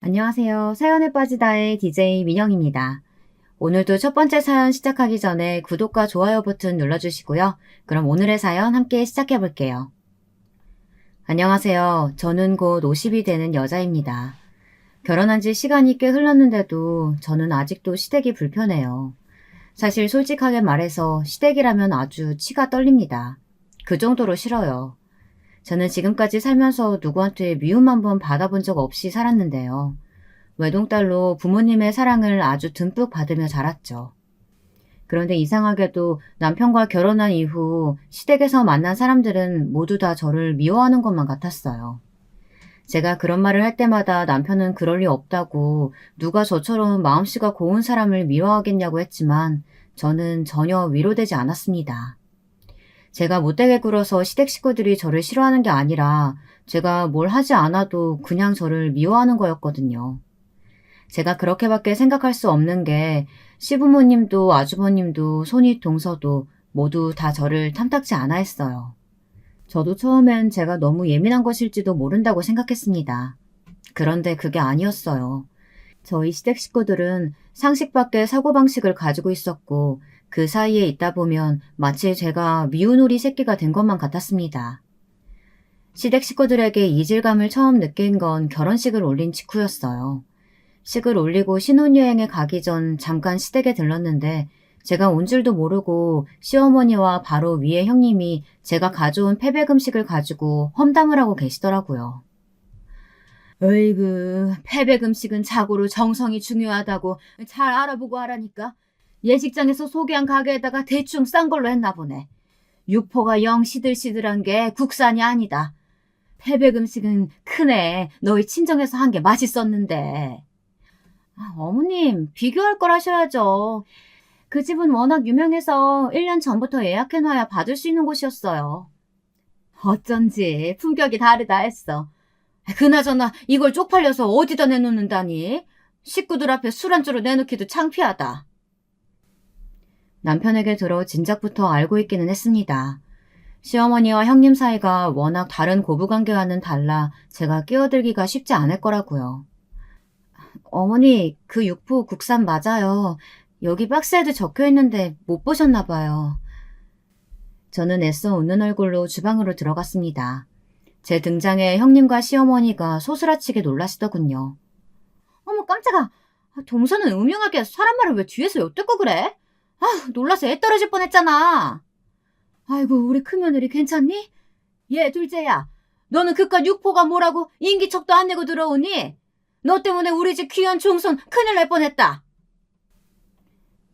안녕하세요. 사연에 빠지다의 DJ 민영입니다. 오늘도 첫 번째 사연 시작하기 전에 구독과 좋아요 버튼 눌러주시고요. 그럼 오늘의 사연 함께 시작해 볼게요. 안녕하세요. 저는 곧 50이 되는 여자입니다. 결혼한 지 시간이 꽤 흘렀는데도 저는 아직도 시댁이 불편해요. 사실 솔직하게 말해서 시댁이라면 아주 치가 떨립니다. 그 정도로 싫어요. 저는 지금까지 살면서 누구한테 미움 한 번 받아본 적 없이 살았는데요. 외동딸로 부모님의 사랑을 아주 듬뿍 받으며 자랐죠. 그런데 이상하게도 남편과 결혼한 이후 시댁에서 만난 사람들은 모두 다 저를 미워하는 것만 같았어요. 제가 그런 말을 할 때마다 남편은 그럴 리 없다고 누가 저처럼 마음씨가 고운 사람을 미워하겠냐고 했지만 저는 전혀 위로되지 않았습니다. 제가 못되게 굴어서 시댁 식구들이 저를 싫어하는 게 아니라 제가 뭘 하지 않아도 그냥 저를 미워하는 거였거든요. 제가 그렇게밖에 생각할 수 없는 게 시부모님도 아주버님도 손이 동서도 모두 다 저를 탐탁지 않아 했어요. 저도 처음엔 제가 너무 예민한 것일지도 모른다고 생각했습니다. 그런데 그게 아니었어요. 저희 시댁 식구들은 상식 밖의 사고방식을 가지고 있었고 그 사이에 있다 보면 마치 제가 미운 오리 새끼가 된 것만 같았습니다. 시댁 식구들에게 이질감을 처음 느낀 건 결혼식을 올린 직후였어요. 식을 올리고 신혼여행에 가기 전 잠깐 시댁에 들렀는데 제가 온 줄도 모르고 시어머니와 바로 위에 형님이 제가 가져온 패백 음식을 가지고 험담을 하고 계시더라고요. 어이구, 패백 음식은 자고로 정성이 중요하다고 잘 알아보고 하라니까. 예식장에서 소개한 가게에다가 대충 싼 걸로 했나 보네. 육포가 영 시들시들한 게 국산이 아니다. 패백 음식은 크네. 너희 친정에서 한 게 맛있었는데. 어머님, 비교할 걸 하셔야죠. 그 집은 워낙 유명해서 1년 전부터 예약해놔야 받을 수 있는 곳이었어요. 어쩐지 품격이 다르다 했어. 그나저나 이걸 쪽팔려서 어디다 내놓는다니? 식구들 앞에 술 안주로 내놓기도 창피하다. 남편에게 들어 진작부터 알고 있기는 했습니다. 시어머니와 형님 사이가 워낙 다른 고부관계와는 달라 제가 끼어들기가 쉽지 않을 거라고요. 어머니, 그 육포 국산 맞아요. 여기 박스에도 적혀있는데 못 보셨나 봐요. 저는 애써 웃는 얼굴로 주방으로 들어갔습니다. 제 등장에 형님과 시어머니가 소스라치게 놀라시더군요. 어머 깜짝아. 동서는 음흉하게 사람 말을 왜 뒤에서 엿듣고 그래? 놀라서 애 떨어질 뻔했잖아. 아이고 우리 큰며느리 괜찮니? 얘 둘째야. 너는 그깟 육포가 뭐라고 인기척도 안 내고 들어오니? 너 때문에 우리 집 귀한 종손 큰일 날 뻔했다.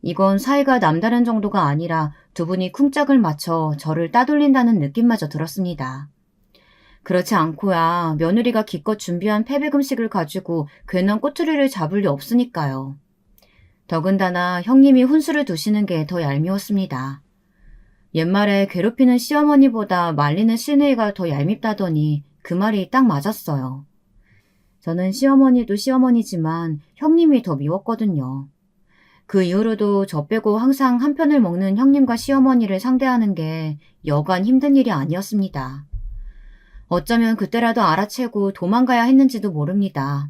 이건 사이가 남다른 정도가 아니라 두 분이 쿵짝을 맞춰 저를 따돌린다는 느낌마저 들었습니다. 그렇지 않고야 며느리가 기껏 준비한 패백 음식을 가지고 괜한 꼬투리를 잡을 리 없으니까요. 더군다나 형님이 훈수를 두시는 게 더 얄미웠습니다. 옛말에 괴롭히는 시어머니보다 말리는 시누이가 더 얄밉다더니 그 말이 딱 맞았어요. 저는 시어머니도 시어머니지만 형님이 더 미웠거든요. 그 이후로도 저 빼고 항상 한 편을 먹는 형님과 시어머니를 상대하는 게 여간 힘든 일이 아니었습니다. 어쩌면 그때라도 알아채고 도망가야 했는지도 모릅니다.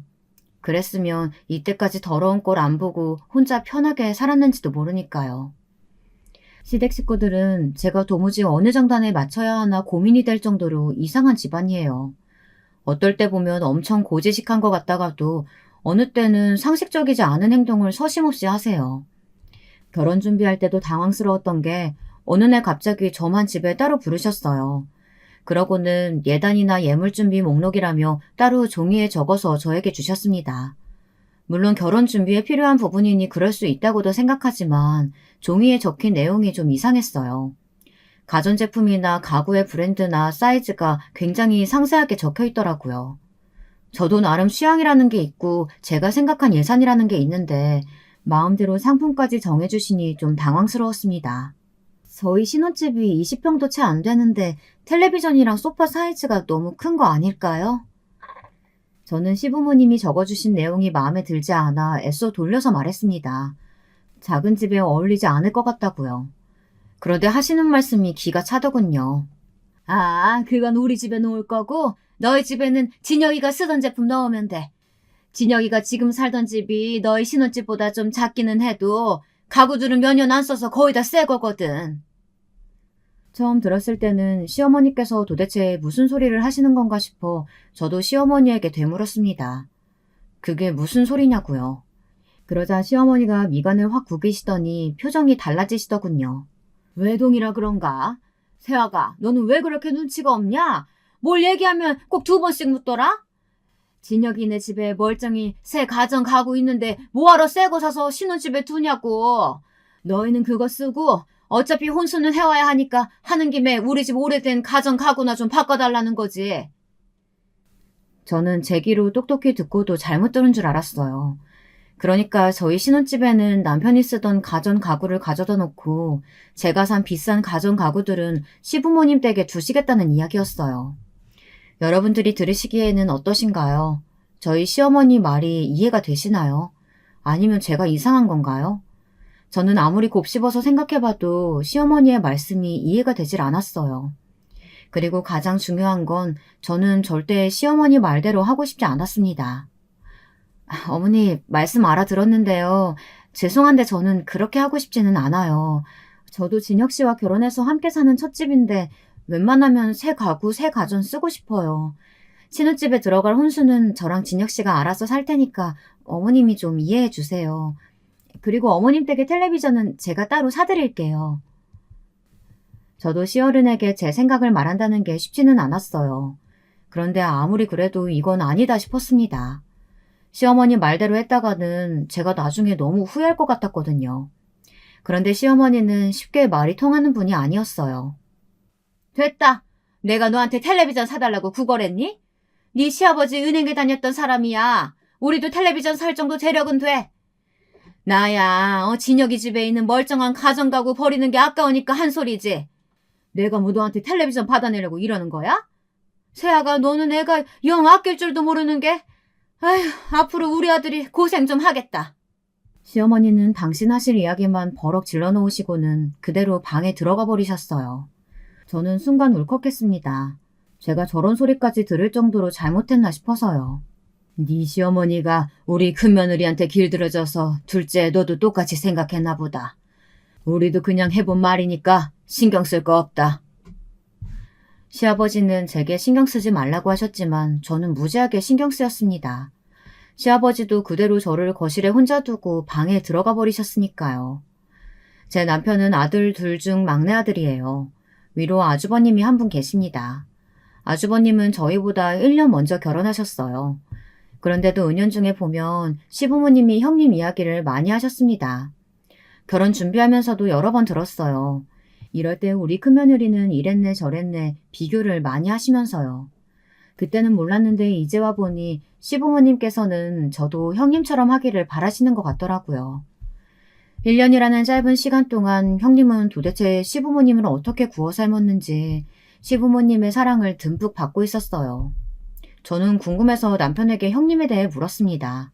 그랬으면 이때까지 더러운 꼴 안 보고 혼자 편하게 살았는지도 모르니까요. 시댁 식구들은 제가 도무지 어느 장단에 맞춰야 하나 고민이 될 정도로 이상한 집안이에요. 어떨 때 보면 엄청 고지식한 것 같다가도 어느 때는 상식적이지 않은 행동을 서심없이 하세요. 결혼 준비할 때도 당황스러웠던 게 어느 날 갑자기 저만 집에 따로 부르셨어요. 그러고는 예단이나 예물준비 목록이라며 따로 종이에 적어서 저에게 주셨습니다. 물론 결혼 준비에 필요한 부분이니 그럴 수 있다고도 생각하지만 종이에 적힌 내용이 좀 이상했어요. 가전제품이나 가구의 브랜드나 사이즈가 굉장히 상세하게 적혀 있더라고요. 저도 나름 취향이라는 게 있고 제가 생각한 예산이라는 게 있는데 마음대로 상품까지 정해주시니 좀 당황스러웠습니다. 저희 신혼집이 20평도 채 안 되는데 텔레비전이랑 소파 사이즈가 너무 큰 거 아닐까요? 저는 시부모님이 적어주신 내용이 마음에 들지 않아 애써 돌려서 말했습니다. 작은 집에 어울리지 않을 것 같다고요. 그런데 하시는 말씀이 기가 차더군요. 그건 우리 집에 놓을 거고 너희 집에는 진혁이가 쓰던 제품 넣으면 돼. 진혁이가 지금 살던 집이 너희 신혼집보다 좀 작기는 해도 가구들은 몇 년 안 써서 거의 다 새 거거든. 처음 들었을 때는 시어머니께서 도대체 무슨 소리를 하시는 건가 싶어 저도 시어머니에게 되물었습니다. 그게 무슨 소리냐고요. 그러자 시어머니가 미간을 확 구기시더니 표정이 달라지시더군요. 외동이라 그런가? 세아가, 너는 왜 그렇게 눈치가 없냐? 뭘 얘기하면 꼭 2번씩 묻더라? 진혁이네 집에 멀쩡히 새 가정 가구 있는데 뭐하러 새 거 사서 신혼집에 두냐고. 너희는 그거 쓰고 어차피 혼수는 해와야 하니까 하는 김에 우리 집 오래된 가정 가구나 좀 바꿔달라는 거지. 저는 제 귀로 똑똑히 듣고도 잘못 들은 줄 알았어요. 그러니까 저희 신혼집에는 남편이 쓰던 가전 가구를 가져다 놓고 제가 산 비싼 가전 가구들은 시부모님 댁에 두시겠다는 이야기였어요. 여러분들이 들으시기에는 어떠신가요? 저희 시어머니 말이 이해가 되시나요? 아니면 제가 이상한 건가요? 저는 아무리 곱씹어서 생각해봐도 시어머니의 말씀이 이해가 되질 않았어요. 그리고 가장 중요한 건 저는 절대 시어머니 말대로 하고 싶지 않았습니다. 어머니, 말씀 알아들었는데요. 죄송한데 저는 그렇게 하고 싶지는 않아요. 저도 진혁 씨와 결혼해서 함께 사는 첫 집인데 웬만하면 새 가구, 새 가전 쓰고 싶어요. 신혼집에 들어갈 혼수는 저랑 진혁 씨가 알아서 살 테니까 어머님이 좀 이해해 주세요. 그리고 어머님 댁의 텔레비전은 제가 따로 사드릴게요. 저도 시어른에게 제 생각을 말한다는 게 쉽지는 않았어요. 그런데 아무리 그래도 이건 아니다 싶었습니다. 시어머니 말대로 했다가는 제가 나중에 너무 후회할 것 같았거든요. 그런데 시어머니는 쉽게 말이 통하는 분이 아니었어요. 됐다. 내가 너한테 텔레비전 사달라고 구걸했니? 네 시아버지 은행에 다녔던 사람이야. 우리도 텔레비전 살 정도 재력은 돼. 나야 진혁이 집에 있는 멀쩡한 가정가구 버리는 게 아까우니까 한 소리지. 내가 뭐 너한테 텔레비전 받아내려고 이러는 거야? 세아가 너는 애가 영 아낄 줄도 모르는 게. 아휴, 앞으로 우리 아들이 고생 좀 하겠다. 시어머니는 당신 하실 이야기만 버럭 질러놓으시고는 그대로 방에 들어가 버리셨어요. 저는 순간 울컥했습니다. 제가 저런 소리까지 들을 정도로 잘못했나 싶어서요. 네 시어머니가 우리 큰며느리한테 길들여져서 둘째 너도 똑같이 생각했나 보다. 우리도 그냥 해본 말이니까 신경 쓸 거 없다. 시아버지는 제게 신경 쓰지 말라고 하셨지만 저는 무지하게 신경 쓰였습니다. 시아버지도 그대로 저를 거실에 혼자 두고 방에 들어가 버리셨으니까요. 제 남편은 아들 둘 중 막내 아들이에요. 위로 아주버님이 한 분 계십니다. 아주버님은 저희보다 1년 먼저 결혼하셨어요. 그런데도 은연중에 보면 시부모님이 형님 이야기를 많이 하셨습니다. 결혼 준비하면서도 여러 번 들었어요. 이럴 때 우리 큰며느리는 이랬네 저랬네 비교를 많이 하시면서요. 그때는 몰랐는데 이제 와보니 시부모님께서는 저도 형님처럼 하기를 바라시는 것 같더라고요. 1년이라는 짧은 시간 동안 형님은 도대체 시부모님을 어떻게 구워 삶았는지 시부모님의 사랑을 듬뿍 받고 있었어요. 저는 궁금해서 남편에게 형님에 대해 물었습니다.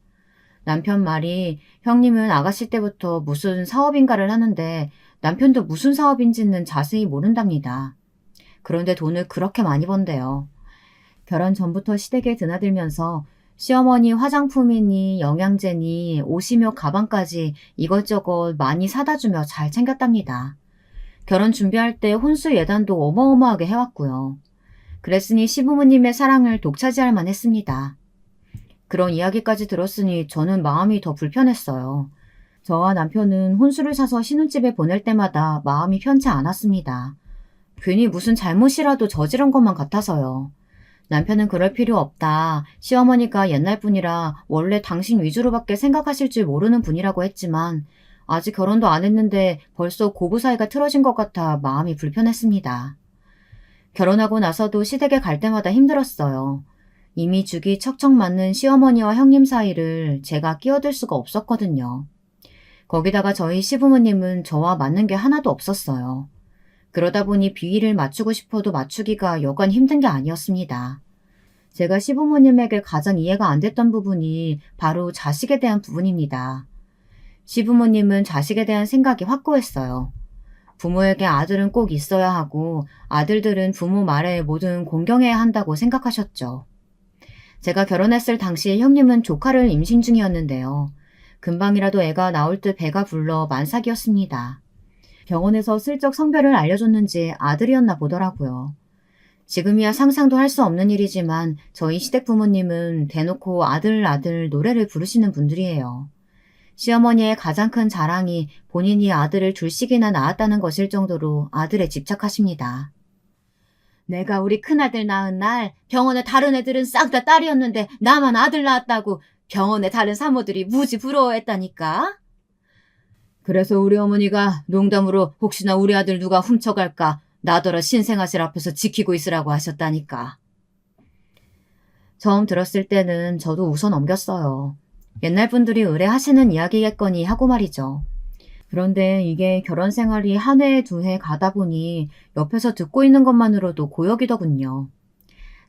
남편 말이 형님은 아가씨 때부터 무슨 사업인가를 하는데 남편도 무슨 사업인지는 자세히 모른답니다. 그런데 돈을 그렇게 많이 번대요. 결혼 전부터 시댁에 드나들면서 시어머니 화장품이니 영양제니 옷이며 가방까지 이것저것 많이 사다 주며 잘 챙겼답니다. 결혼 준비할 때 혼수 예단도 어마어마하게 해왔고요. 그랬으니 시부모님의 사랑을 독차지할 만했습니다. 그런 이야기까지 들었으니 저는 마음이 더 불편했어요. 저와 남편은 혼수를 사서 신혼집에 보낼 때마다 마음이 편치 않았습니다. 괜히 무슨 잘못이라도 저지른 것만 같아서요. 남편은 그럴 필요 없다. 시어머니가 옛날 분이라 원래 당신 위주로밖에 생각하실 줄 모르는 분이라고 했지만 아직 결혼도 안 했는데 벌써 고부 사이가 틀어진 것 같아 마음이 불편했습니다. 결혼하고 나서도 시댁에 갈 때마다 힘들었어요. 이미 죽이 척척 맞는 시어머니와 형님 사이를 제가 끼어들 수가 없었거든요. 거기다가 저희 시부모님은 저와 맞는 게 하나도 없었어요. 그러다 보니 비위를 맞추고 싶어도 맞추기가 여간 힘든 게 아니었습니다. 제가 시부모님에게 가장 이해가 안 됐던 부분이 바로 자식에 대한 부분입니다. 시부모님은 자식에 대한 생각이 확고했어요. 부모에게 아들은 꼭 있어야 하고 아들들은 부모 말에 뭐든 공경해야 한다고 생각하셨죠. 제가 결혼했을 당시 형님은 조카를 임신 중이었는데요. 금방이라도 애가 나올 듯 배가 불러 만삭이었습니다. 병원에서 슬쩍 성별을 알려줬는지 아들이었나 보더라고요. 지금이야 상상도 할 수 없는 일이지만 저희 시댁 부모님은 대놓고 아들 아들 노래를 부르시는 분들이에요. 시어머니의 가장 큰 자랑이 본인이 아들을 둘씩이나 낳았다는 것일 정도로 아들에 집착하십니다. 내가 우리 큰아들 낳은 날 병원에 다른 애들은 싹 다 딸이었는데 나만 아들 낳았다고 병원에 다른 산모들이 무지 부러워했다니까. 그래서 우리 어머니가 농담으로 혹시나 우리 아들 누가 훔쳐갈까 나더러 신생아실 앞에서 지키고 있으라고 하셨다니까. 처음 들었을 때는 저도 웃어 넘겼어요. 옛날 분들이 의뢰하시는 이야기겠거니 하고 말이죠. 그런데 이게 결혼 생활이 한 해, 두 해 가다 보니 옆에서 듣고 있는 것만으로도 고역이더군요.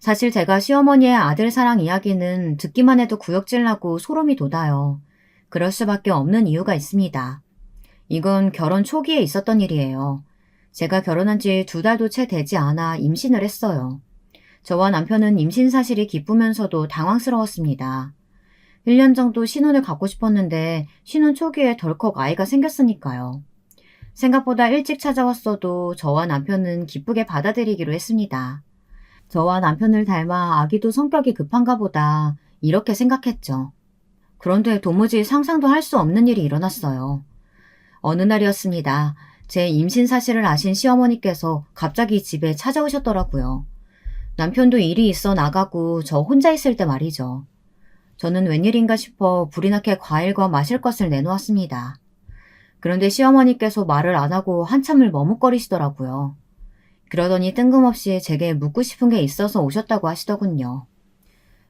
사실 제가 시어머니의 아들 사랑 이야기는 듣기만 해도 구역질 나고 소름이 돋아요. 그럴 수밖에 없는 이유가 있습니다. 이건 결혼 초기에 있었던 일이에요. 제가 결혼한 지 2달도 채 되지 않아 임신을 했어요. 저와 남편은 임신 사실이 기쁘면서도 당황스러웠습니다. 1년 정도 신혼을 갖고 싶었는데 신혼 초기에 덜컥 아이가 생겼으니까요. 생각보다 일찍 찾아왔어도 저와 남편은 기쁘게 받아들이기로 했습니다. 저와 남편을 닮아 아기도 성격이 급한가 보다 이렇게 생각했죠. 그런데 도무지 상상도 할 수 없는 일이 일어났어요. 어느 날이었습니다. 제 임신 사실을 아신 시어머니께서 갑자기 집에 찾아오셨더라고요. 남편도 일이 있어 나가고 저 혼자 있을 때 말이죠. 저는 웬일인가 싶어 불이 나게 과일과 마실 것을 내놓았습니다. 그런데 시어머니께서 말을 안 하고 한참을 머뭇거리시더라고요. 그러더니 뜬금없이 제게 묻고 싶은 게 있어서 오셨다고 하시더군요.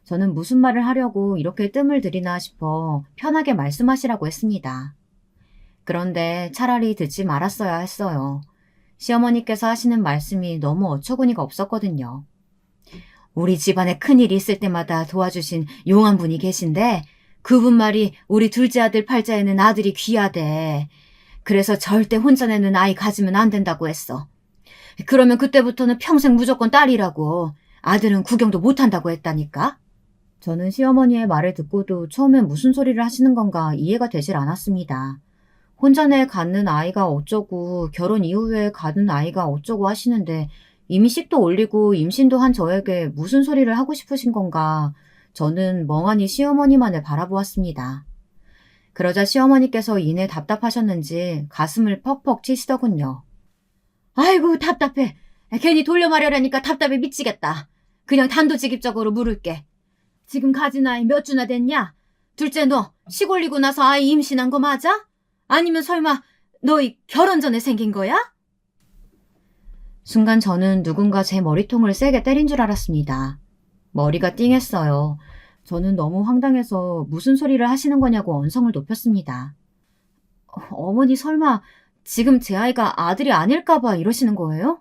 저는 무슨 말을 하려고 이렇게 뜸을 들이나 싶어 편하게 말씀하시라고 했습니다. 그런데 차라리 듣지 말았어야 했어요. 시어머니께서 하시는 말씀이 너무 어처구니가 없었거든요. 우리 집안에 큰일이 있을 때마다 도와주신 용한 분이 계신데 그분 말이 우리 둘째 아들 팔자에는 아들이 귀하대. 그래서 절대 혼자 내는 아이 가지면 안 된다고 했어. 그러면 그때부터는 평생 무조건 딸이라고. 아들은 구경도 못한다고 했다니까. 저는 시어머니의 말을 듣고도 처음엔 무슨 소리를 하시는 건가 이해가 되질 않았습니다. 혼자 내 갖는 아이가 어쩌고 결혼 이후에 갖는 아이가 어쩌고 하시는데 임식도 올리고 임신도 한 저에게 무슨 소리를 하고 싶으신 건가 저는 멍하니 시어머니만을 바라보았습니다. 그러자 시어머니께서 이내 답답하셨는지 가슴을 퍽퍽 치시더군요. 아이고 답답해. 괜히 돌려 말하려니까 답답해 미치겠다. 그냥 단도직입적으로 물을게. 지금 가진 아이 몇 주나 됐냐? 둘째 너 시골리고 나서 아이 임신한 거 맞아? 아니면 설마 너희 결혼 전에 생긴 거야? 순간 저는 누군가 제 머리통을 세게 때린 줄 알았습니다. 머리가 띵했어요. 저는 너무 황당해서 무슨 소리를 하시는 거냐고 언성을 높였습니다. 어머니 설마 지금 제 아이가 아들이 아닐까 봐 이러시는 거예요?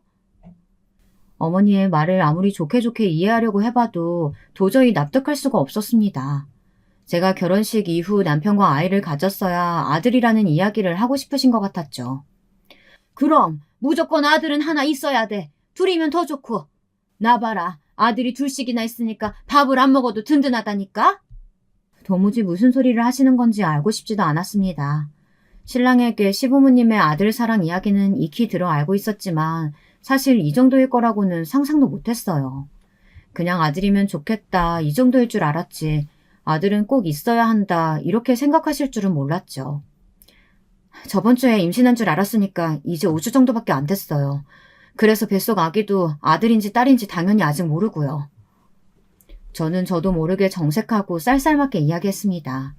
어머니의 말을 아무리 좋게 좋게 이해하려고 해봐도 도저히 납득할 수가 없었습니다. 제가 결혼식 이후 남편과 아이를 가졌어야 아들이라는 이야기를 하고 싶으신 것 같았죠. 그럼 무조건 아들은 하나 있어야 돼. 둘이면 더 좋고. 나 봐라. 아들이 둘씩이나 있으니까 밥을 안 먹어도 든든하다니까? 도무지 무슨 소리를 하시는 건지 알고 싶지도 않았습니다. 신랑에게 시부모님의 아들 사랑 이야기는 익히 들어 알고 있었지만 사실 이 정도일 거라고는 상상도 못했어요. 그냥 아들이면 좋겠다 이 정도일 줄 알았지 아들은 꼭 있어야 한다 이렇게 생각하실 줄은 몰랐죠. 저번 주에 임신한 줄 알았으니까 이제 5주 정도밖에 안 됐어요. 그래서 뱃속 아기도 아들인지 딸인지 당연히 아직 모르고요. 저는 저도 모르게 정색하고 쌀쌀맞게 이야기했습니다.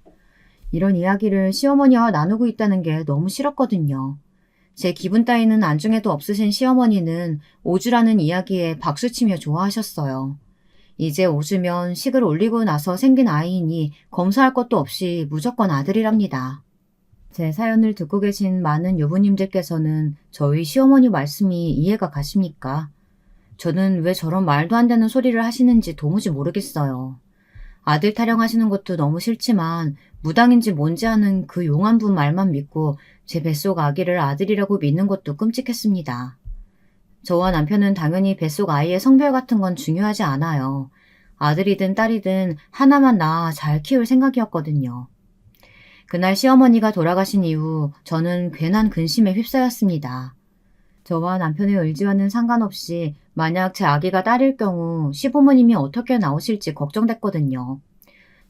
이런 이야기를 시어머니와 나누고 있다는 게 너무 싫었거든요. 제 기분 따위는 안중에도 없으신 시어머니는 5주라는 이야기에 박수치며 좋아하셨어요. 이제 5주면 식을 올리고 나서 생긴 아이이니 검사할 것도 없이 무조건 아들이랍니다. 제 사연을 듣고 계신 많은 유부님들께서는 저희 시어머니 말씀이 이해가 가십니까? 저는 왜 저런 말도 안 되는 소리를 하시는지 도무지 모르겠어요. 아들 타령하시는 것도 너무 싫지만 무당인지 뭔지 아는 그 용한 분 말만 믿고 제 뱃속 아기를 아들이라고 믿는 것도 끔찍했습니다. 저와 남편은 당연히 뱃속 아이의 성별 같은 건 중요하지 않아요. 아들이든 딸이든 하나만 낳아 잘 키울 생각이었거든요. 그날 시어머니가 돌아가신 이후 저는 괜한 근심에 휩싸였습니다. 저와 남편의 의지와는 상관없이 만약 제 아기가 딸일 경우 시부모님이 어떻게 나오실지 걱정됐거든요.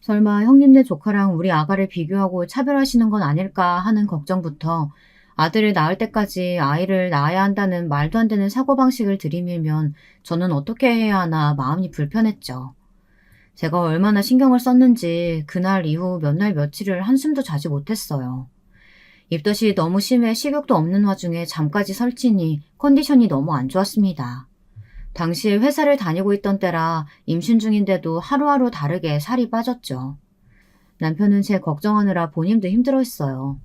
설마 형님네 조카랑 우리 아가를 비교하고 차별하시는 건 아닐까 하는 걱정부터 아들을 낳을 때까지 아이를 낳아야 한다는 말도 안 되는 사고방식을 들이밀면 저는 어떻게 해야 하나 마음이 불편했죠. 제가 얼마나 신경을 썼는지 그날 이후 몇 날 며칠을 한숨도 자지 못했어요. 입덧이 너무 심해 식욕도 없는 와중에 잠까지 설치니 컨디션이 너무 안 좋았습니다. 당시에 회사를 다니고 있던 때라 임신 중인데도 하루하루 다르게 살이 빠졌죠. 남편은 제 걱정하느라 본인도 힘들어했어요.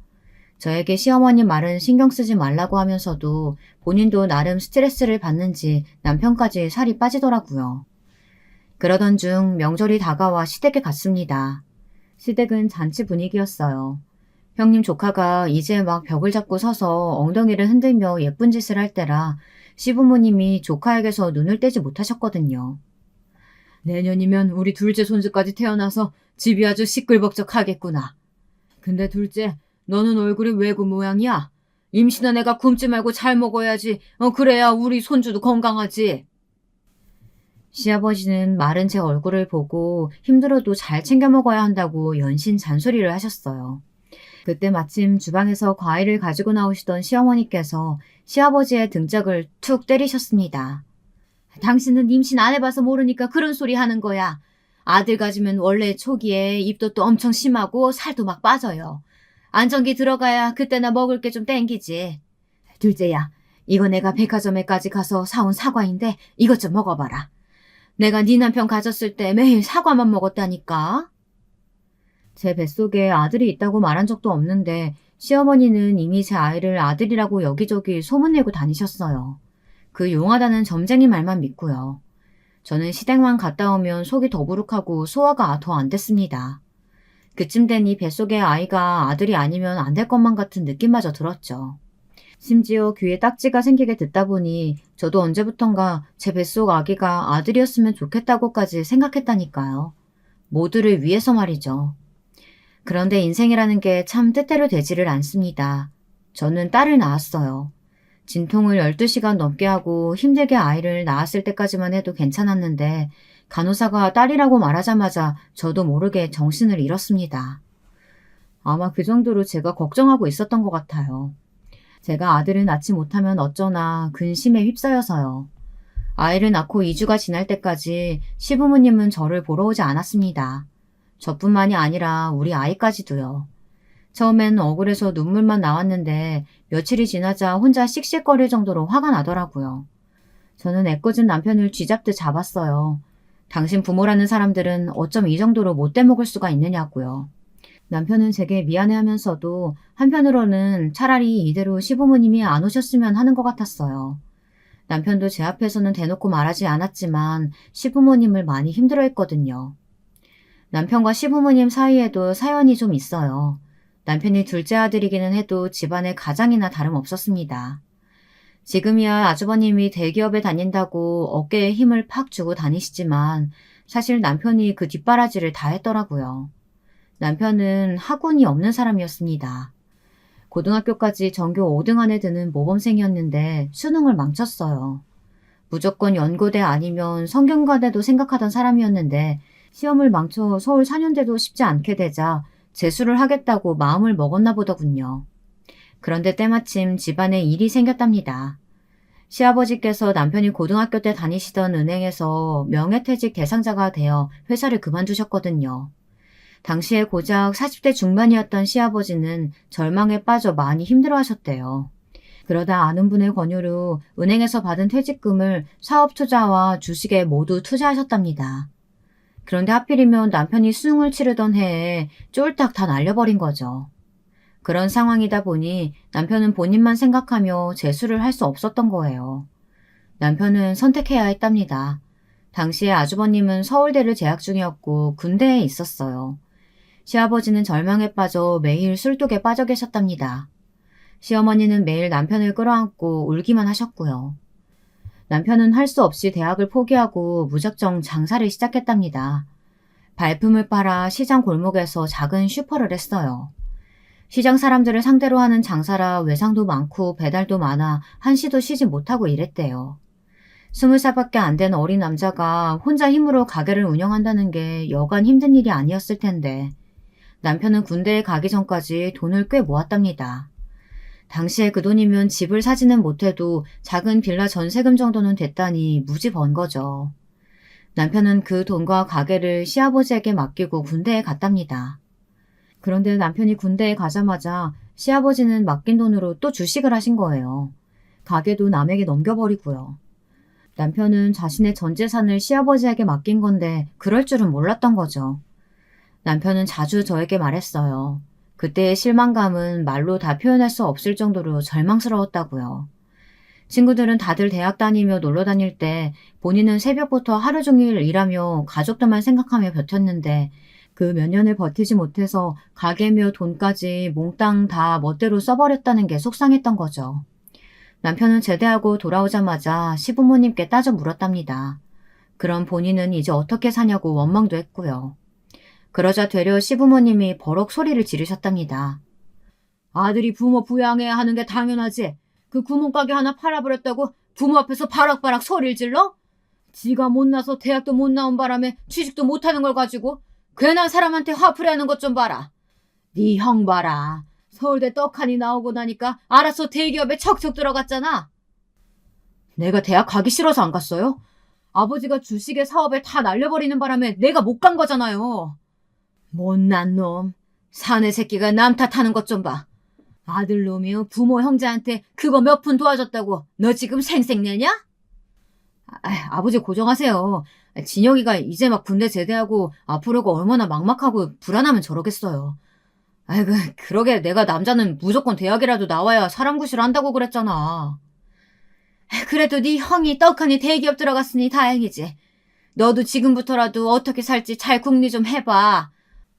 저에게 시어머니 말은 신경 쓰지 말라고 하면서도 본인도 나름 스트레스를 받는지 남편까지 살이 빠지더라고요. 그러던 중 명절이 다가와 시댁에 갔습니다. 시댁은 잔치 분위기였어요. 형님 조카가 이제 막 벽을 잡고 서서 엉덩이를 흔들며 예쁜 짓을 할 때라 시부모님이 조카에게서 눈을 떼지 못하셨거든요. 내년이면 우리 둘째 손주까지 태어나서 집이 아주 시끌벅적하겠구나. 근데 둘째, 너는 얼굴이 왜 그 모양이야? 임신한 애가 굶지 말고 잘 먹어야지. 그래야 우리 손주도 건강하지. 시아버지는 마른 제 얼굴을 보고 힘들어도 잘 챙겨 먹어야 한다고 연신 잔소리를 하셨어요. 그때 마침 주방에서 과일을 가지고 나오시던 시어머니께서 시아버지의 등짝을 툭 때리셨습니다. 당신은 임신 안 해봐서 모르니까 그런 소리 하는 거야. 아들 가지면 원래 초기에 입덧도 엄청 심하고 살도 막 빠져요. 안정기 들어가야 그때나 먹을 게 좀 땡기지. 둘째야, 이거 내가 백화점에까지 가서 사온 사과인데 이것 좀 먹어봐라. 내가 네 남편 가졌을 때 매일 사과만 먹었다니까. 제 뱃속에 아들이 있다고 말한 적도 없는데 시어머니는 이미 제 아이를 아들이라고 여기저기 소문내고 다니셨어요. 그 용하다는 점쟁이 말만 믿고요. 저는 시댁만 갔다 오면 속이 더부룩하고 소화가 더 안 됐습니다. 그쯤 되니 뱃속의 아이가 아들이 아니면 안 될 것만 같은 느낌마저 들었죠. 심지어 귀에 딱지가 생기게 듣다 보니 저도 언제부턴가 제 뱃속 아기가 아들이었으면 좋겠다고까지 생각했다니까요. 모두를 위해서 말이죠. 그런데 인생이라는 게 참 뜻대로 되지를 않습니다. 저는 딸을 낳았어요. 진통을 12시간 넘게 하고 힘들게 아이를 낳았을 때까지만 해도 괜찮았는데 간호사가 딸이라고 말하자마자 저도 모르게 정신을 잃었습니다. 아마 그 정도로 제가 걱정하고 있었던 것 같아요. 제가 아들을 낳지 못하면 어쩌나 근심에 휩싸여서요. 아이를 낳고 2주가 지날 때까지 시부모님은 저를 보러 오지 않았습니다. 저뿐만이 아니라 우리 아이까지도요. 처음엔 억울해서 눈물만 나왔는데 며칠이 지나자 혼자 씩씩거릴 정도로 화가 나더라고요. 저는 애꿎은 남편을 쥐잡듯 잡았어요. 당신 부모라는 사람들은 어쩜 이 정도로 못돼 먹을 수가 있느냐고요. 남편은 제게 미안해하면서도 한편으로는 차라리 이대로 시부모님이 안 오셨으면 하는 것 같았어요. 남편도 제 앞에서는 대놓고 말하지 않았지만 시부모님을 많이 힘들어했거든요. 남편과 시부모님 사이에도 사연이 좀 있어요. 남편이 둘째 아들이기는 해도 집안의 가장이나 다름없었습니다. 지금이야 아주버님이 대기업에 다닌다고 어깨에 힘을 팍 주고 다니시지만 사실 남편이 그 뒷바라지를 다 했더라고요. 남편은 학원이 없는 사람이었습니다. 고등학교까지 전교 5등 안에 드는 모범생이었는데 수능을 망쳤어요. 무조건 연고대 아니면 성균관대도 생각하던 사람이었는데 시험을 망쳐 서울 4년제도 쉽지 않게 되자 재수를 하겠다고 마음을 먹었나 보더군요. 그런데 때마침 집안에 일이 생겼답니다. 시아버지께서 남편이 고등학교 때 다니시던 은행에서 명예퇴직 대상자가 되어 회사를 그만두셨거든요. 당시에 고작 40대 중반이었던 시아버지는 절망에 빠져 많이 힘들어하셨대요. 그러다 아는 분의 권유로 은행에서 받은 퇴직금을 사업 투자와 주식에 모두 투자하셨답니다. 그런데 하필이면 남편이 수능을 치르던 해에 쫄딱 다 날려버린 거죠. 그런 상황이다 보니 남편은 본인만 생각하며 재수를 할 수 없었던 거예요. 남편은 선택해야 했답니다. 당시에 아주버님은 서울대를 재학 중이었고 군대에 있었어요. 시아버지는 절망에 빠져 매일 술독에 빠져 계셨답니다. 시어머니는 매일 남편을 끌어안고 울기만 하셨고요. 남편은 할 수 없이 대학을 포기하고 무작정 장사를 시작했답니다. 발품을 팔아 시장 골목에서 작은 슈퍼를 했어요. 시장 사람들을 상대로 하는 장사라 외상도 많고 배달도 많아 한시도 쉬지 못하고 일했대요. 20살밖에 안 된 어린 남자가 혼자 힘으로 가게를 운영한다는 게 여간 힘든 일이 아니었을 텐데 남편은 군대에 가기 전까지 돈을 꽤 모았답니다. 당시에 그 돈이면 집을 사지는 못해도 작은 빌라 전세금 정도는 됐다니 무지 번 거죠. 남편은 그 돈과 가게를 시아버지에게 맡기고 군대에 갔답니다. 그런데 남편이 군대에 가자마자 시아버지는 맡긴 돈으로 또 주식을 하신 거예요. 가게도 남에게 넘겨버리고요. 남편은 자신의 전 재산을 시아버지에게 맡긴 건데 그럴 줄은 몰랐던 거죠. 남편은 자주 저에게 말했어요. 그때의 실망감은 말로 다 표현할 수 없을 정도로 절망스러웠다고요. 친구들은 다들 대학 다니며 놀러 다닐 때 본인은 새벽부터 하루 종일 일하며 가족들만 생각하며 버텼는데 그 몇 년을 버티지 못해서 가게며 돈까지 몽땅 다 멋대로 써버렸다는 게 속상했던 거죠. 남편은 제대하고 돌아오자마자 시부모님께 따져 물었답니다. 그럼 본인은 이제 어떻게 사냐고 원망도 했고요. 그러자 되려 시부모님이 버럭 소리를 지르셨답니다. 아들이 부모 부양해야 하는 게 당연하지. 그 구멍가게 하나 팔아버렸다고 부모 앞에서 바락바락 소리를 질러? 지가 못나서 대학도 못 나온 바람에 취직도 못하는 걸 가지고 괜한 사람한테 화풀이하는 것 좀 봐라. 네 형 봐라. 서울대 떡하니 나오고 나니까 알아서 대기업에 척척 들어갔잖아. 내가 대학 가기 싫어서 안 갔어요? 아버지가 주식의 사업을 다 날려버리는 바람에 내가 못 간 거잖아요. 못난 놈. 사내 새끼가 남 탓하는 것 좀 봐. 아들놈이 부모 형제한테 그거 몇 푼 도와줬다고 너 지금 생색내냐? 아버지 고정하세요. 진혁이가 이제 막 군대 제대하고 앞으로가 얼마나 막막하고 불안하면 저러겠어요. 아이고, 그러게 내가 남자는 무조건 대학이라도 나와야 사람 구실 한다고 그랬잖아. 그래도 네 형이 떡하니 대기업 들어갔으니 다행이지. 너도 지금부터라도 어떻게 살지 잘 궁리 좀 해봐.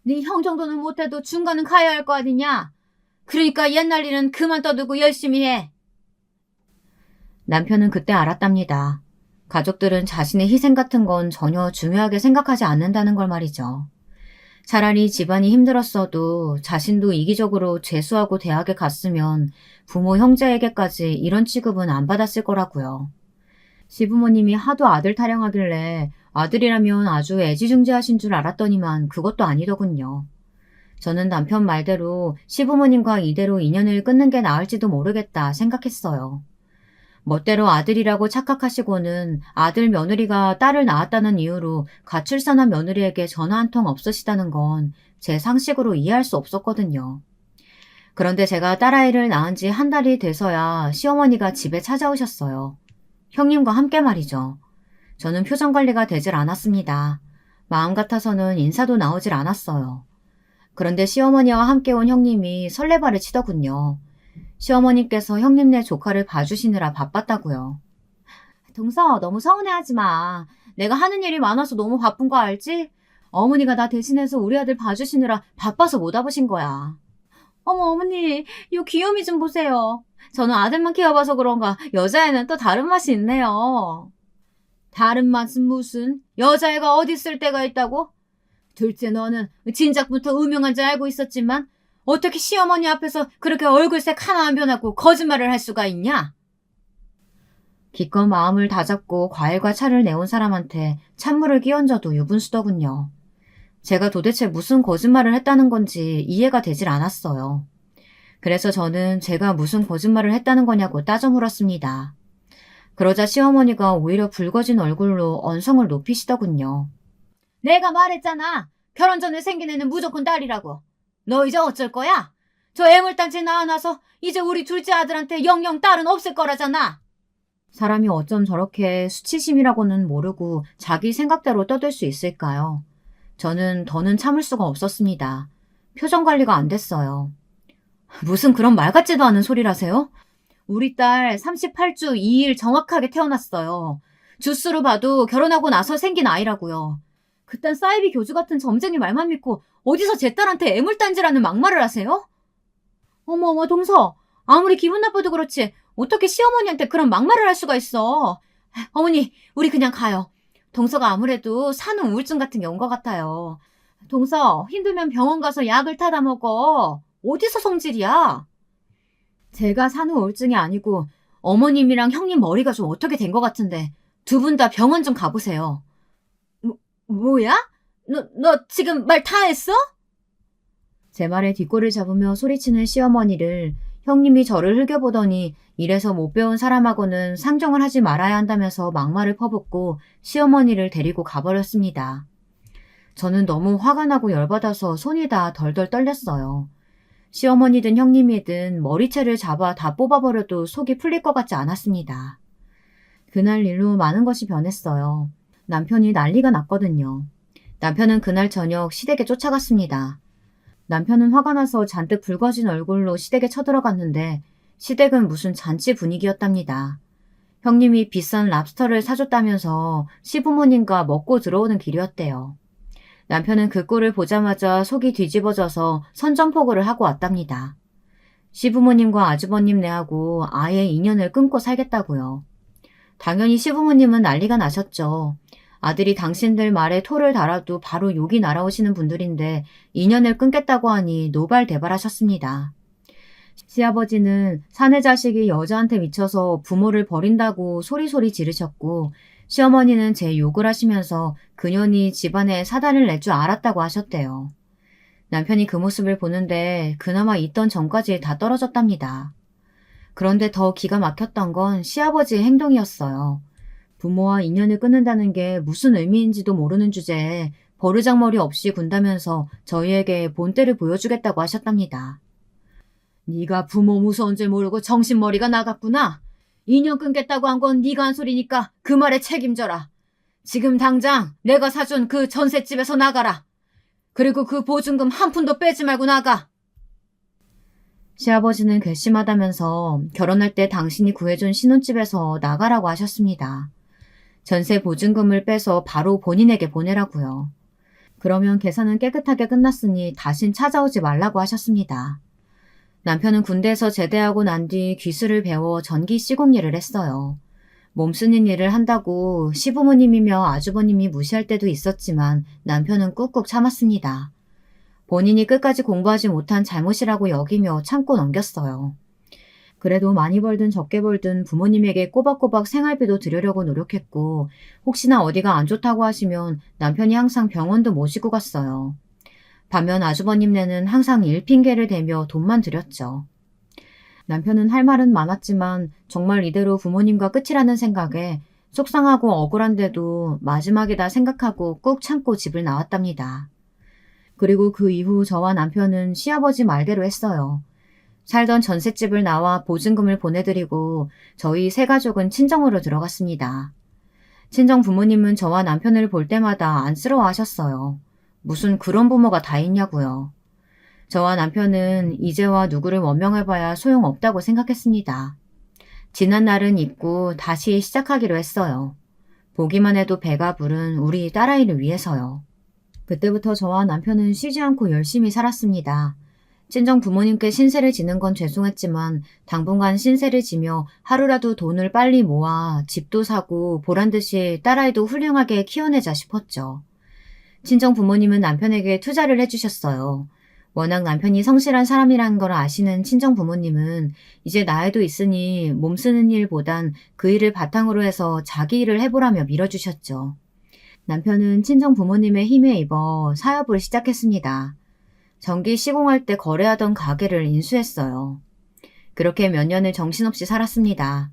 네 형 정도는 못해도 중간은 가야 할 거 아니냐. 그러니까 옛날 일은 그만 떠두고 열심히 해. 남편은 그때 알았답니다. 가족들은 자신의 희생 같은 건 전혀 중요하게 생각하지 않는다는 걸 말이죠. 차라리 집안이 힘들었어도 자신도 이기적으로 재수하고 대학에 갔으면 부모 형제에게까지 이런 취급은 안 받았을 거라고요. 시부모님이 하도 아들 타령하길래 아들이라면 아주 애지중지하신 줄 알았더니만 그것도 아니더군요. 저는 남편 말대로 시부모님과 이대로 인연을 끊는 게 나을지도 모르겠다 생각했어요. 멋대로 아들이라고 착각하시고는 아들 며느리가 딸을 낳았다는 이유로 가출산한 며느리에게 전화 한 통 없으시다는 건 제 상식으로 이해할 수 없었거든요. 그런데 제가 딸아이를 낳은 지 한 달이 돼서야 시어머니가 집에 찾아오셨어요. 형님과 함께 말이죠. 저는 표정 관리가 되질 않았습니다. 마음 같아서는 인사도 나오질 않았어요. 그런데 시어머니와 함께 온 형님이 설레발을 치더군요. 시어머니께서 형님네 조카를 봐주시느라 바빴다고요. 동서, 너무 서운해하지 마. 내가 하는 일이 많아서 너무 바쁜 거 알지? 어머니가 나 대신해서 우리 아들 봐주시느라 바빠서 못 와보신 거야. 어머, 어머니, 요 귀요미 좀 보세요. 저는 아들만 키워봐서 그런가 여자애는 또 다른 맛이 있네요. 다른 맛은 무슨? 여자애가 어디 있을 때가 있다고? 둘째 너는 진작부터 음흉한지 알고 있었지만 어떻게 시어머니 앞에서 그렇게 얼굴색 하나 안 변하고 거짓말을 할 수가 있냐? 기껏 마음을 다잡고 과일과 차를 내온 사람한테 찬물을 끼얹어도 유분수더군요. 제가 도대체 무슨 거짓말을 했다는 건지 이해가 되질 않았어요. 그래서 저는 제가 무슨 거짓말을 했다는 거냐고 따져 물었습니다. 그러자 시어머니가 오히려 붉어진 얼굴로 언성을 높이시더군요. 내가 말했잖아. 결혼 전에 생긴 애는 무조건 딸이라고. 너 이제 어쩔 거야? 저 애물단지 낳아놔서 이제 우리 둘째 아들한테 영영 딸은 없을 거라잖아. 사람이 어쩜 저렇게 수치심이라고는 모르고 자기 생각대로 떠들 수 있을까요? 저는 더는 참을 수가 없었습니다. 표정 관리가 안 됐어요. 무슨 그런 말 같지도 않은 소리라세요? 우리 딸 38주 2일 정확하게 태어났어요. 주수로 봐도 결혼하고 나서 생긴 아이라고요. 그딴 사이비 교주 같은 점쟁이 말만 믿고 어디서 제 딸한테 애물단지라는 막말을 하세요? 어머 동서, 아무리 기분 나빠도 그렇지 어떻게 시어머니한테 그런 막말을 할 수가 있어. 어머니, 우리 그냥 가요. 동서가 아무래도 산후 우울증 같은 게 온 것 같아요. 동서, 힘들면 병원 가서 약을 타다 먹어. 어디서 성질이야? 제가 산후 우울증이 아니고 어머님이랑 형님 머리가 좀 어떻게 된 것 같은데 두 분 다 병원 좀 가보세요. 뭐야? 너 지금 말 다 했어? 제 말에 뒷골을 잡으며 소리치는 시어머니를 형님이 저를 흘겨보더니 이래서 못 배운 사람하고는 상종을 하지 말아야 한다면서 막말을 퍼붓고 시어머니를 데리고 가버렸습니다. 저는 너무 화가 나고 열받아서 손이 다 덜덜 떨렸어요. 시어머니든 형님이든 머리채를 잡아 다 뽑아버려도 속이 풀릴 것 같지 않았습니다. 그날 일로 많은 것이 변했어요. 남편이 난리가 났거든요. 남편은 그날 저녁 시댁에 쫓아갔습니다. 남편은 화가 나서 잔뜩 붉어진 얼굴로 시댁에 쳐들어갔는데 시댁은 무슨 잔치 분위기였답니다. 형님이 비싼 랍스터를 사줬다면서 시부모님과 먹고 들어오는 길이었대요. 남편은 그 꼴을 보자마자 속이 뒤집어져서 선전포고를 하고 왔답니다. 시부모님과 아주버님 내하고 아예 인연을 끊고 살겠다고요. 당연히 시부모님은 난리가 나셨죠. 아들이 당신들 말에 토를 달아도 바로 욕이 날아오시는 분들인데 인연을 끊겠다고 하니 노발대발하셨습니다. 시아버지는 사내 자식이 여자한테 미쳐서 부모를 버린다고 소리소리 지르셨고 시어머니는 제 욕을 하시면서 그년이 집안에 사단을 낼 줄 알았다고 하셨대요. 남편이 그 모습을 보는데 그나마 있던 정까지 다 떨어졌답니다. 그런데 더 기가 막혔던 건 시아버지의 행동이었어요. 부모와 인연을 끊는다는 게 무슨 의미인지도 모르는 주제에 버르장머리 없이 군다면서 저희에게 본때를 보여주겠다고 하셨답니다. 네가 부모 무서운 줄 모르고 정신머리가 나갔구나. 인연 끊겠다고 한 건 네가 한 소리니까 그 말에 책임져라. 지금 당장 내가 사준 그 전셋집에서 나가라. 그리고 그 보증금 한 푼도 빼지 말고 나가. 시아버지는 괘씸하다면서 결혼할 때 당신이 구해준 신혼집에서 나가라고 하셨습니다. 전세 보증금을 빼서 바로 본인에게 보내라고요. 그러면 계산은 깨끗하게 끝났으니 다신 찾아오지 말라고 하셨습니다. 남편은 군대에서 제대하고 난 뒤 기술을 배워 전기 시공 일을 했어요. 몸쓰는 일을 한다고 시부모님이며 아주버님이 무시할 때도 있었지만 남편은 꾹꾹 참았습니다. 본인이 끝까지 공부하지 못한 잘못이라고 여기며 참고 넘겼어요. 그래도 많이 벌든 적게 벌든 부모님에게 꼬박꼬박 생활비도 드리려고 노력했고 혹시나 어디가 안 좋다고 하시면 남편이 항상 병원도 모시고 갔어요. 반면 아주버님네는 항상 일 핑계를 대며 돈만 드렸죠. 남편은 할 말은 많았지만 정말 이대로 부모님과 끝이라는 생각에 속상하고 억울한데도 마지막이다 생각하고 꾹 참고 집을 나왔답니다. 그리고 그 이후 저와 남편은 시아버지 말대로 했어요. 살던 전셋집을 나와 보증금을 보내드리고 저희 세 가족은 친정으로 들어갔습니다. 친정 부모님은 저와 남편을 볼 때마다 안쓰러워하셨어요. 무슨 그런 부모가 다 있냐고요. 저와 남편은 이제와 누구를 원명해봐야 소용없다고 생각했습니다. 지난 날은 잊고 다시 시작하기로 했어요. 보기만 해도 배가 부른 우리 딸아이를 위해서요. 그때부터 저와 남편은 쉬지 않고 열심히 살았습니다. 친정 부모님께 신세를 지는 건 죄송했지만 당분간 신세를 지며 하루라도 돈을 빨리 모아 집도 사고 보란듯이 딸아이도 훌륭하게 키워내자 싶었죠. 친정 부모님은 남편에게 투자를 해주셨어요. 워낙 남편이 성실한 사람이라는 걸 아시는 친정 부모님은 이제 나이도 있으니 몸쓰는 일보단 그 일을 바탕으로 해서 자기 일을 해보라며 밀어주셨죠. 남편은 친정 부모님의 힘에 입어 사업을 시작했습니다. 전기 시공할 때 거래하던 가게를 인수했어요. 그렇게 몇 년을 정신없이 살았습니다.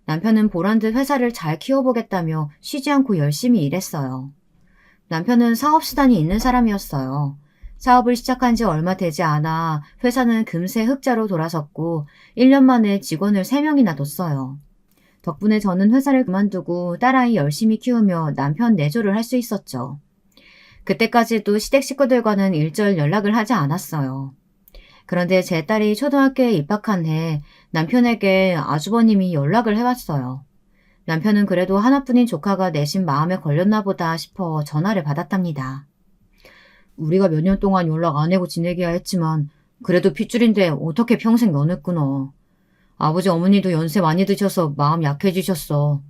남편은 보란듯 회사를 잘 키워보겠다며 쉬지 않고 열심히 일했어요. 남편은 사업 수단이 있는 사람이었어요. 사업을 시작한 지 얼마 되지 않아 회사는 금세 흑자로 돌아섰고 1년 만에 직원을 3명이나 뒀어요. 덕분에 저는 회사를 그만두고 딸아이 열심히 키우며 남편 내조를 할 수 있었죠. 그때까지도 시댁 식구들과는 일절 연락을 하지 않았어요. 그런데 제 딸이 초등학교에 입학한 해 남편에게 아주버님이 연락을 해왔어요. 남편은 그래도 하나뿐인 조카가 내심 마음에 걸렸나 보다 싶어 전화를 받았답니다. 우리가 몇 년 동안 연락 안 하고 지내기야 했지만 그래도 핏줄인데 어떻게 평생 면을 끊어. 아버지 어머니도 연세 많이 드셔서 마음 약해지셨어.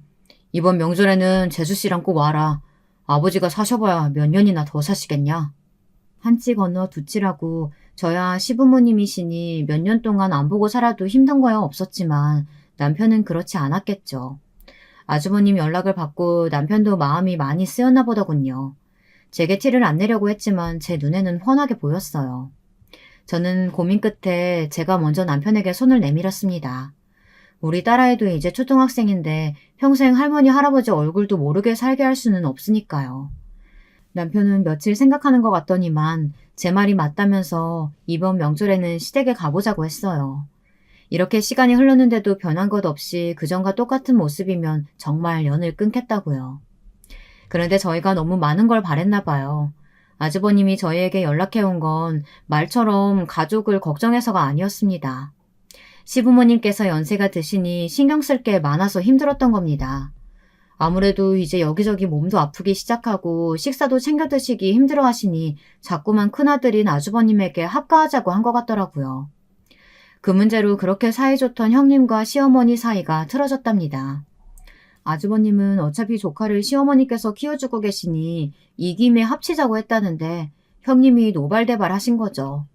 이번 명절에는 재수씨랑 꼭 와라. 아버지가 사셔봐야 몇 년이나 더 사시겠냐? 한치 건너 두치라고 저야 시부모님이시니 몇 년 동안 안 보고 살아도 힘든 거야 없었지만 남편은 그렇지 않았겠죠. 아주버님 연락을 받고 남편도 마음이 많이 쓰였나 보더군요. 제게 티를 안 내려고 했지만 제 눈에는 훤하게 보였어요. 저는 고민 끝에 제가 먼저 남편에게 손을 내밀었습니다. 우리 딸아이도 이제 초등학생인데 평생 할머니 할아버지 얼굴도 모르게 살게 할 수는 없으니까요. 남편은 며칠 생각하는 것 같더니만 제 말이 맞다면서 이번 명절에는 시댁에 가보자고 했어요. 이렇게 시간이 흘렀는데도 변한 것 없이 그전과 똑같은 모습이면 정말 연을 끊겠다고요. 그런데 저희가 너무 많은 걸 바랬나 봐요. 아주버님이 저희에게 연락해온 건 말처럼 가족을 걱정해서가 아니었습니다. 시부모님께서 연세가 드시니 신경 쓸 게 많아서 힘들었던 겁니다. 아무래도 이제 여기저기 몸도 아프기 시작하고 식사도 챙겨 드시기 힘들어 하시니 자꾸만 큰아들인 아주버님에게 합가하자고 한 것 같더라고요. 그 문제로 그렇게 사이좋던 형님과 시어머니 사이가 틀어졌답니다. 아주버님은 어차피 조카를 시어머니께서 키워주고 계시니 이 김에 합치자고 했다는데 형님이 노발대발 하신 거죠.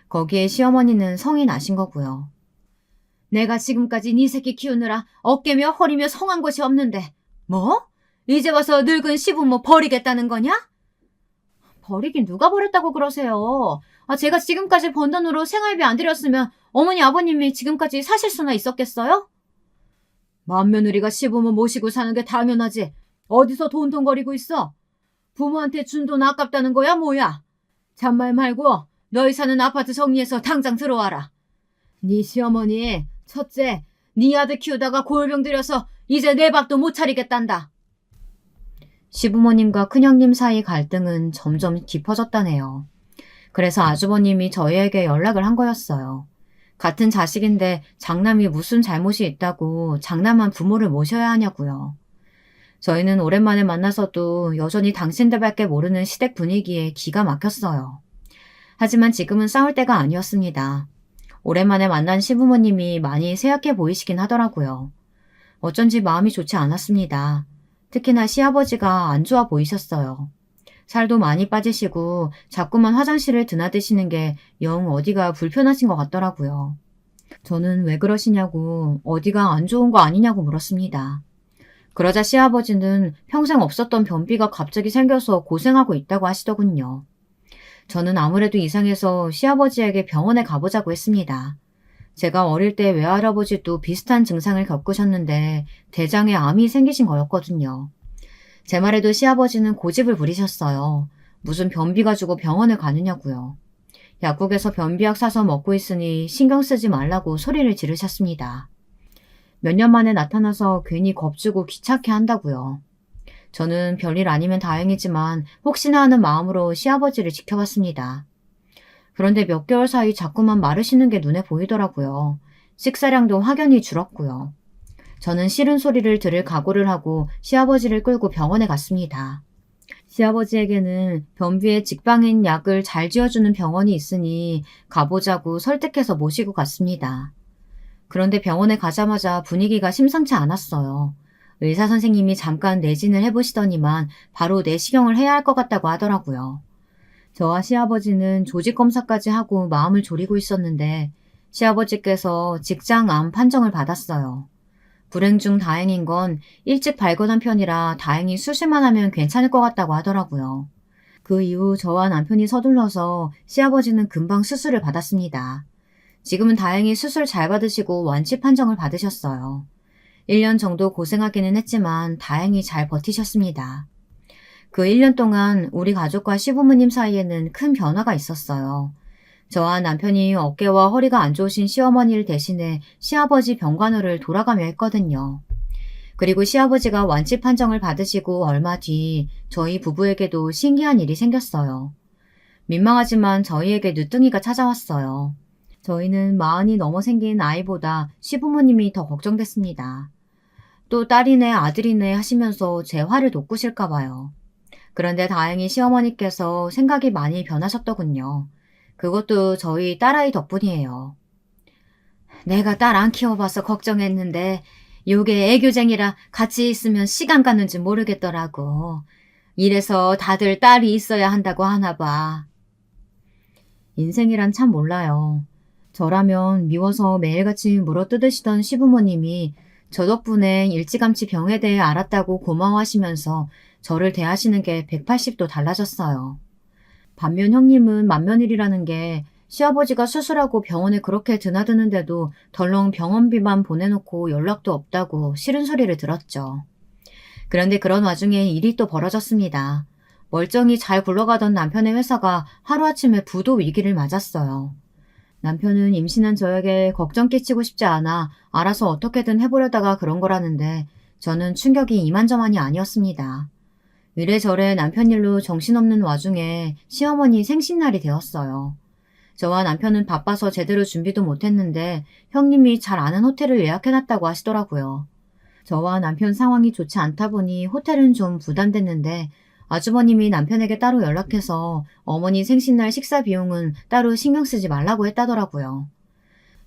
거기에 시어머니는 성이 나신 거고요. 내가 지금까지 네 새끼 키우느라 어깨며 허리며 성한 것이 없는데 뭐? 이제 와서 늙은 시부모 버리겠다는 거냐? 버리긴 누가 버렸다고 그러세요. 제가 지금까지 번 돈으로 생활비 안 들였으면 어머니 아버님이 지금까지 사실 수나 있었겠어요? 맏며느리가 시부모 모시고 사는 게 당연하지. 어디서 돈돈거리고 있어? 부모한테 준 돈 아깝다는 거야 뭐야? 잔말 말고 너희 사는 아파트 정리해서 당장 들어와라. 네 시어머니 첫째 네 아들 키우다가 골병 들여서 이제 내 밥도 못 차리겠단다. 시부모님과 큰형님 사이 갈등은 점점 깊어졌다네요. 그래서 아주버님이 저희에게 연락을 한 거였어요. 같은 자식인데 장남이 무슨 잘못이 있다고 장남한 부모를 모셔야 하냐고요. 저희는 오랜만에 만나서도 여전히 당신들밖에 모르는 시댁 분위기에 기가 막혔어요. 하지만 지금은 싸울 때가 아니었습니다. 오랜만에 만난 시부모님이 많이 쇠약해 보이시긴 하더라고요. 어쩐지 마음이 좋지 않았습니다. 특히나 시아버지가 안 좋아 보이셨어요. 살도 많이 빠지시고 자꾸만 화장실을 드나드시는 게 영 어디가 불편하신 것 같더라고요. 저는 왜 그러시냐고 어디가 안 좋은 거 아니냐고 물었습니다. 그러자 시아버지는 평생 없었던 변비가 갑자기 생겨서 고생하고 있다고 하시더군요. 저는 아무래도 이상해서 시아버지에게 병원에 가보자고 했습니다. 제가 어릴 때 외할아버지도 비슷한 증상을 겪으셨는데 대장에 암이 생기신 거였거든요. 제 말에도 시아버지는 고집을 부리셨어요. 무슨 변비 가지고 병원을 가느냐고요. 약국에서 변비약 사서 먹고 있으니 신경 쓰지 말라고 소리를 지르셨습니다. 몇 년 만에 나타나서 괜히 겁주고 귀찮게 한다고요. 저는 별일 아니면 다행이지만 혹시나 하는 마음으로 시아버지를 지켜봤습니다. 그런데 몇 개월 사이 자꾸만 마르시는 게 눈에 보이더라고요. 식사량도 확연히 줄었고요. 저는 싫은 소리를 들을 각오를 하고 시아버지를 끌고 병원에 갔습니다. 시아버지에게는 변비에 직방인 약을 잘 지어주는 병원이 있으니 가보자고 설득해서 모시고 갔습니다. 그런데 병원에 가자마자 분위기가 심상치 않았어요. 의사 선생님이 잠깐 내진을 해보시더니만 바로 내시경을 해야 할 것 같다고 하더라고요. 저와 시아버지는 조직검사까지 하고 마음을 졸이고 있었는데 시아버지께서 직장암 판정을 받았어요. 불행 중 다행인 건 일찍 발견한 편이라 다행히 수술만 하면 괜찮을 것 같다고 하더라고요. 그 이후 저와 남편이 서둘러서 시아버지는 금방 수술을 받았습니다. 지금은 다행히 수술 잘 받으시고 완치 판정을 받으셨어요. 1년 정도 고생하기는 했지만 다행히 잘 버티셨습니다. 그 1년 동안 우리 가족과 시부모님 사이에는 큰 변화가 있었어요. 저와 남편이 어깨와 허리가 안 좋으신 시어머니를 대신해 시아버지 병간호를 돌아가며 했거든요. 그리고 시아버지가 완치 판정을 받으시고 얼마 뒤 저희 부부에게도 신기한 일이 생겼어요. 민망하지만 저희에게 늦둥이가 찾아왔어요. 저희는 40이 넘어 생긴 아이보다 시부모님이 더 걱정됐습니다. 또 딸이네 아들이네 하시면서 제 화를 돋구실까 봐요. 그런데 다행히 시어머니께서 생각이 많이 변하셨더군요. 그것도 저희 딸아이 덕분이에요. 내가 딸 안 키워봐서 걱정했는데 요게 애교쟁이라 같이 있으면 시간 가는지 모르겠더라고. 이래서 다들 딸이 있어야 한다고 하나 봐. 인생이란 참 몰라요. 저라면 미워서 매일같이 물어뜯으시던 시부모님이 저 덕분에 일찌감치 병에 대해 알았다고 고마워하시면서 저를 대하시는 게 180도 달라졌어요. 반면 형님은 맏며느리라는 게 시아버지가 수술하고 병원에 그렇게 드나드는데도 덜렁 병원비만 보내놓고 연락도 없다고 싫은 소리를 들었죠. 그런데 그런 와중에 일이 또 벌어졌습니다. 멀쩡히 잘 굴러가던 남편의 회사가 하루아침에 부도 위기를 맞았어요. 남편은 임신한 저에게 걱정 끼치고 싶지 않아 알아서 어떻게든 해보려다가 그런 거라는데 저는 충격이 이만저만이 아니었습니다. 이래저래 남편 일로 정신없는 와중에 시어머니 생신날이 되었어요. 저와 남편은 바빠서 제대로 준비도 못했는데 형님이 잘 아는 호텔을 예약해놨다고 하시더라고요. 저와 남편 상황이 좋지 않다 보니 호텔은 좀 부담됐는데 아주버님이 남편에게 따로 연락해서 어머니 생신날 식사 비용은 따로 신경 쓰지 말라고 했다더라고요.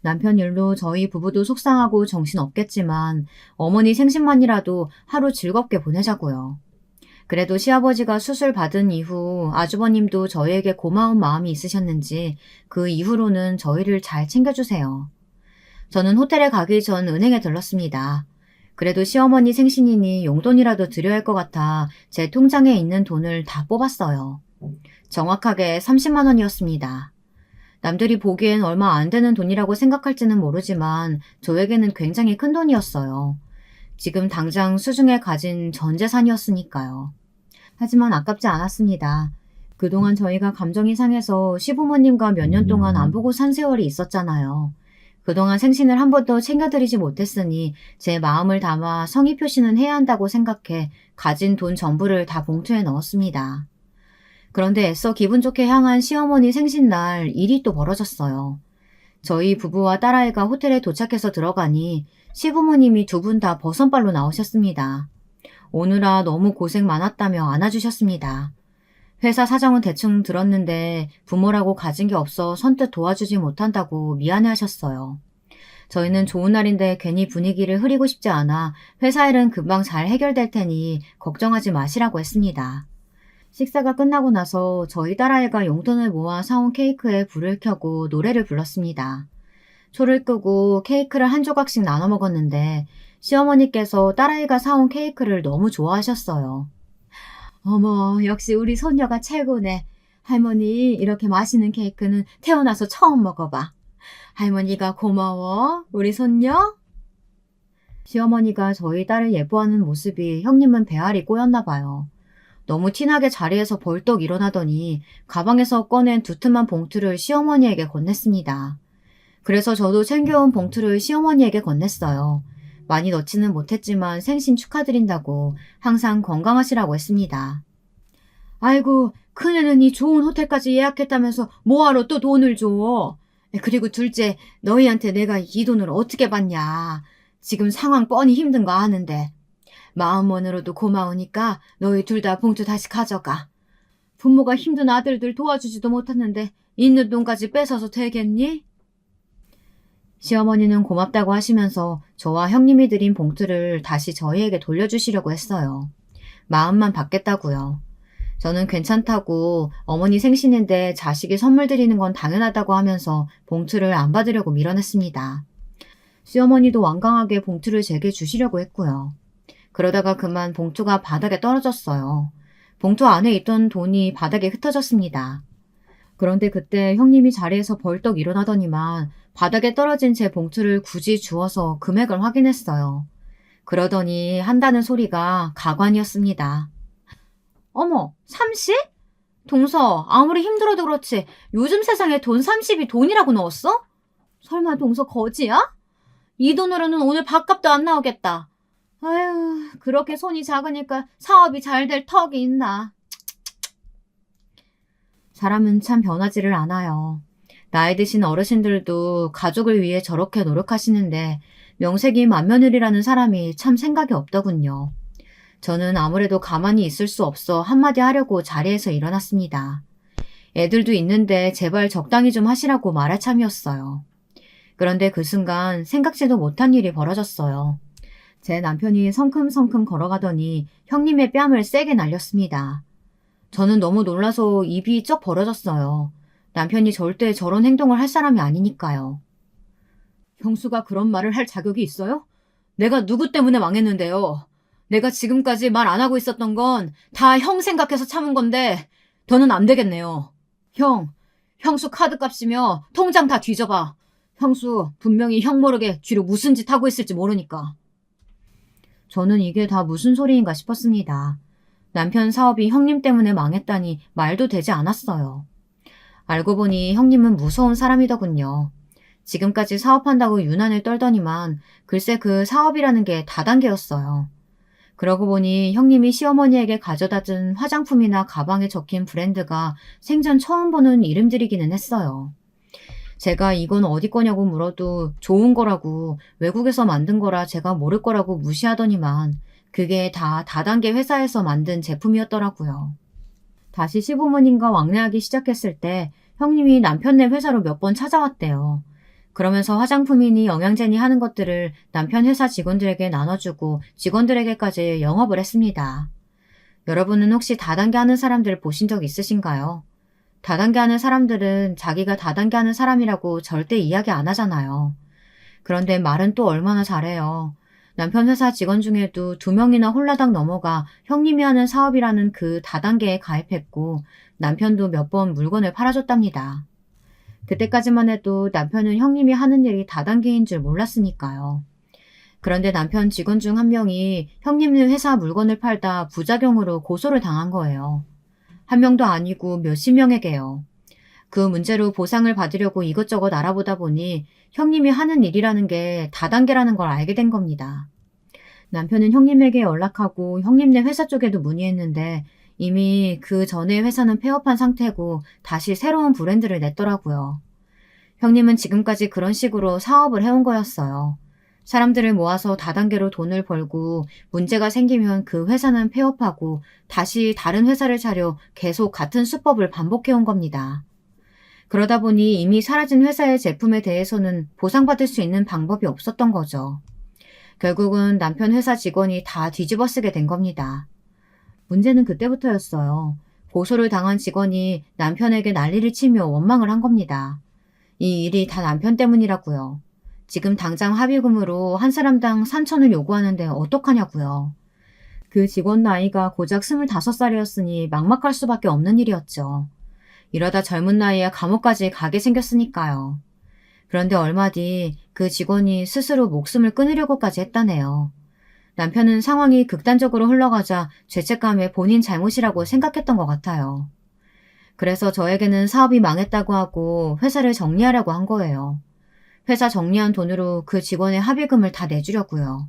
남편 일로 저희 부부도 속상하고 정신없겠지만 어머니 생신만이라도 하루 즐겁게 보내자고요. 그래도 시아버지가 수술 받은 이후 아주버님도 저희에게 고마운 마음이 있으셨는지 그 이후로는 저희를 잘 챙겨주세요. 저는 호텔에 가기 전 은행에 들렀습니다. 그래도 시어머니 생신이니 용돈이라도 드려야 할 것 같아 제 통장에 있는 돈을 다 뽑았어요. 정확하게 30만 원이었습니다. 남들이 보기엔 얼마 안 되는 돈이라고 생각할지는 모르지만 저에게는 굉장히 큰 돈이었어요. 지금 당장 수중에 가진 전 재산이었으니까요. 하지만 아깝지 않았습니다. 그동안 저희가 감정이 상해서 시부모님과 몇 년 동안 안 보고 산 세월이 있었잖아요. 그동안 생신을 한 번도 챙겨드리지 못했으니 제 마음을 담아 성의 표시는 해야 한다고 생각해 가진 돈 전부를 다 봉투에 넣었습니다. 그런데 애써 기분 좋게 향한 시어머니 생신날 일이 또 벌어졌어요. 저희 부부와 딸아이가 호텔에 도착해서 들어가니 시부모님이 두 분 다 버선발로 나오셨습니다. 오느라 너무 고생 많았다며 안아주셨습니다. 회사 사정은 대충 들었는데 부모라고 가진 게 없어 선뜻 도와주지 못한다고 미안해하셨어요. 저희는 좋은 날인데 괜히 분위기를 흐리고 싶지 않아 회사 일은 금방 잘 해결될 테니 걱정하지 마시라고 했습니다. 식사가 끝나고 나서 저희 딸아이가 용돈을 모아 사온 케이크에 불을 켜고 노래를 불렀습니다. 초를 끄고 케이크를 한 조각씩 나눠 먹었는데 시어머니께서 딸아이가 사온 케이크를 너무 좋아하셨어요. 어머, 역시 우리 손녀가 최고네. 할머니, 이렇게 맛있는 케이크는 태어나서 처음 먹어봐. 할머니가 고마워, 우리 손녀. 시어머니가 저희 딸을 예뻐하는 모습이 형님은 배알이 꼬였나 봐요. 너무 티나게 자리에서 벌떡 일어나더니 가방에서 꺼낸 두툼한 봉투를 시어머니에게 건넸습니다. 그래서 저도 챙겨온 봉투를 시어머니에게 건넸어요. 많이 넣지는 못했지만 생신 축하드린다고 항상 건강하시라고 했습니다. 아이고, 큰애는 이 좋은 호텔까지 예약했다면서 뭐하러 또 돈을 줘. 그리고 둘째, 너희한테 내가 이 돈을 어떻게 받냐. 지금 상황 뻔히 힘든 거 아는데. 마음만으로도 고마우니까 너희 둘 다 봉투 다시 가져가. 부모가 힘든 아들들 도와주지도 못했는데 있는 돈까지 뺏어서 되겠니? 시어머니는 고맙다고 하시면서 저와 형님이 드린 봉투를 다시 저희에게 돌려주시려고 했어요. 마음만 받겠다고요. 저는 괜찮다고 어머니 생신인데 자식이 선물 드리는 건 당연하다고 하면서 봉투를 안 받으려고 밀어냈습니다. 시어머니도 완강하게 봉투를 제게 주시려고 했고요. 그러다가 그만 봉투가 바닥에 떨어졌어요. 봉투 안에 있던 돈이 바닥에 흩어졌습니다. 그런데 그때 형님이 자리에서 벌떡 일어나더니만 바닥에 떨어진 제 봉투를 굳이 주워서 금액을 확인했어요. 그러더니 한다는 소리가 가관이었습니다. 어머, 30? 동서, 아무리 힘들어도 그렇지 요즘 세상에 돈 30이 돈이라고 넣었어? 설마 동서 거지야? 이 돈으로는 오늘 밥값도 안 나오겠다. 아휴, 그렇게 손이 작으니까 사업이 잘 될 턱이 있나. 사람은 참 변하지를 않아요. 나이 드신 어르신들도 가족을 위해 저렇게 노력하시는데 명색이 맏며느리라는 사람이 참 생각이 없더군요. 저는 아무래도 가만히 있을 수 없어 한마디 하려고 자리에서 일어났습니다. 애들도 있는데 제발 적당히 좀 하시라고 말할 참이었어요. 그런데 그 순간 생각지도 못한 일이 벌어졌어요. 제 남편이 성큼성큼 걸어가더니 형님의 뺨을 세게 날렸습니다. 저는 너무 놀라서 입이 쩍 벌어졌어요. 남편이 절대 저런 행동을 할 사람이 아니니까요. 형수가 그런 말을 할 자격이 있어요? 내가 누구 때문에 망했는데요. 내가 지금까지 말 안 하고 있었던 건 다 형 생각해서 참은 건데 더는 안 되겠네요. 형수 카드값이며 통장 다 뒤져봐. 형수 분명히 형 모르게 뒤로 무슨 짓 하고 있을지 모르니까. 저는 이게 다 무슨 소리인가 싶었습니다. 남편 사업이 형님 때문에 망했다니 말도 되지 않았어요. 알고 보니 형님은 무서운 사람이더군요. 지금까지 사업한다고 유난을 떨더니만 글쎄 그 사업이라는 게 다단계였어요. 그러고 보니 형님이 시어머니에게 가져다 준 화장품이나 가방에 적힌 브랜드가 생전 처음 보는 이름들이기는 했어요. 제가 이건 어디 거냐고 물어도 좋은 거라고 외국에서 만든 거라 제가 모를 거라고 무시하더니만 그게 다 다단계 회사에서 만든 제품이었더라고요. 다시 시부모님과 왕래하기 시작했을 때 형님이 남편네 회사로 몇 번 찾아왔대요. 그러면서 화장품이니 영양제니 하는 것들을 남편 회사 직원들에게 나눠주고 직원들에게까지 영업을 했습니다. 여러분은 혹시 다단계 하는 사람들 보신 적 있으신가요? 다단계 하는 사람들은 자기가 다단계 하는 사람이라고 절대 이야기 안 하잖아요. 그런데 말은 또 얼마나 잘해요. 남편 회사 직원 중에도 2명이나 홀라당 넘어가 형님이 하는 사업이라는 그 다단계에 가입했고 남편도 몇 번 물건을 팔아줬답니다. 그때까지만 해도 남편은 형님이 하는 일이 다단계인 줄 몰랐으니까요. 그런데 남편 직원 중 한 명이 형님네 회사 물건을 팔다 부작용으로 고소를 당한 거예요. 한 명도 아니고 몇십 명에게요. 그 문제로 보상을 받으려고 이것저것 알아보다 보니 형님이 하는 일이라는 게 다단계라는 걸 알게 된 겁니다. 남편은 형님에게 연락하고 형님네 회사 쪽에도 문의했는데 이미 그 전에 회사는 폐업한 상태고 다시 새로운 브랜드를 냈더라고요. 형님은 지금까지 그런 식으로 사업을 해온 거였어요. 사람들을 모아서 다단계로 돈을 벌고 문제가 생기면 그 회사는 폐업하고 다시 다른 회사를 차려 계속 같은 수법을 반복해온 겁니다. 그러다 보니 이미 사라진 회사의 제품에 대해서는 보상받을 수 있는 방법이 없었던 거죠. 결국은 남편 회사 직원이 다 뒤집어 쓰게 된 겁니다. 문제는 그때부터였어요. 고소를 당한 직원이 남편에게 난리를 치며 원망을 한 겁니다. 이 일이 다 남편 때문이라고요. 지금 당장 합의금으로 한 사람당 3,000을 요구하는데 어떡하냐고요. 그 직원 나이가 고작 25살이었으니 막막할 수밖에 없는 일이었죠. 이러다 젊은 나이에 감옥까지 가게 생겼으니까요. 그런데 얼마 뒤 그 직원이 스스로 목숨을 끊으려고까지 했다네요. 남편은 상황이 극단적으로 흘러가자 죄책감에 본인 잘못이라고 생각했던 것 같아요. 그래서 저에게는 사업이 망했다고 하고 회사를 정리하려고 한 거예요. 회사 정리한 돈으로 그 직원의 합의금을 다 내주려고요.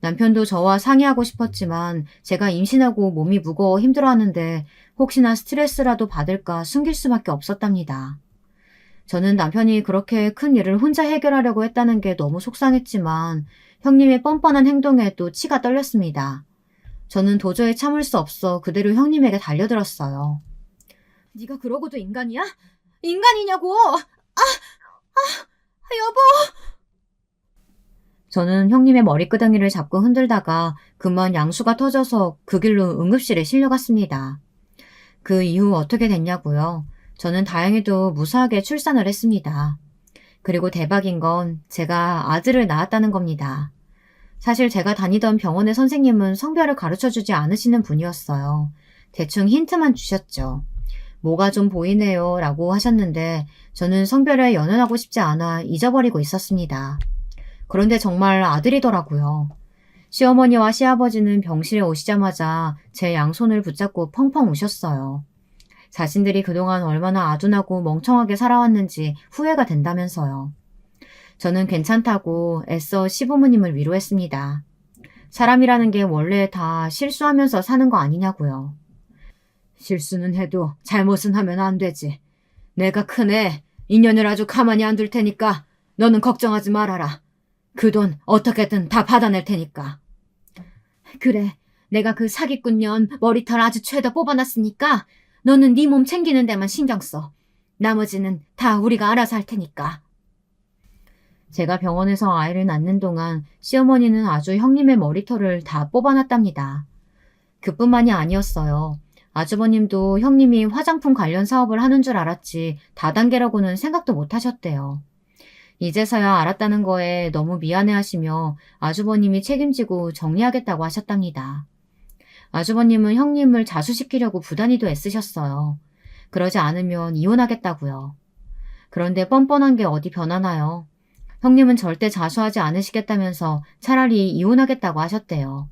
남편도 저와 상의하고 싶었지만 제가 임신하고 몸이 무거워 힘들어하는데 혹시나 스트레스라도 받을까 숨길 수밖에 없었답니다. 저는 남편이 그렇게 큰 일을 혼자 해결하려고 했다는 게 너무 속상했지만 형님의 뻔뻔한 행동에 또 치가 떨렸습니다. 저는 도저히 참을 수 없어 그대로 형님에게 달려들었어요. 네가 그러고도 인간이야? 인간이냐고! 여보! 저는 형님의 머리끄덩이를 잡고 흔들다가 그만 양수가 터져서 그 길로 응급실에 실려갔습니다. 그 이후 어떻게 됐냐고요? 저는 다행히도 무사하게 출산을 했습니다. 그리고 대박인 건 제가 아들을 낳았다는 겁니다. 사실 제가 다니던 병원의 선생님은 성별을 가르쳐주지 않으시는 분이었어요. 대충 힌트만 주셨죠. 뭐가 좀 보이네요 라고 하셨는데 저는 성별에 연연하고 싶지 않아 잊어버리고 있었습니다. 그런데 정말 아들이더라고요. 시어머니와 시아버지는 병실에 오시자마자 제 양손을 붙잡고 펑펑 우셨어요. 자신들이 그동안 얼마나 아둔하고 멍청하게 살아왔는지 후회가 된다면서요. 저는 괜찮다고 애써 시부모님을 위로했습니다. 사람이라는 게 원래 다 실수하면서 사는 거 아니냐고요. 실수는 해도 잘못은 하면 안 되지. 내가 크네. 인연을 아주 가만히 안 둘 테니까 너는 걱정하지 말아라. 그 돈 어떻게든 다 받아낼 테니까. 그래. 내가 그 사기꾼년 머리털 아주 죄다 뽑아놨으니까 너는 네 몸 챙기는 데만 신경 써. 나머지는 다 우리가 알아서 할 테니까. 제가 병원에서 아이를 낳는 동안 시어머니는 아주 형님의 머리털을 다 뽑아놨답니다. 그뿐만이 아니었어요. 아주버님도 형님이 화장품 관련 사업을 하는 줄 알았지 다단계라고는 생각도 못 하셨대요. 이제서야 알았다는 거에 너무 미안해하시며 아주버님이 책임지고 정리하겠다고 하셨답니다. 아주버님은 형님을 자수시키려고 부단히도 애쓰셨어요. 그러지 않으면 이혼하겠다고요. 그런데 뻔뻔한 게 어디 변하나요? 형님은 절대 자수하지 않으시겠다면서 차라리 이혼하겠다고 하셨대요.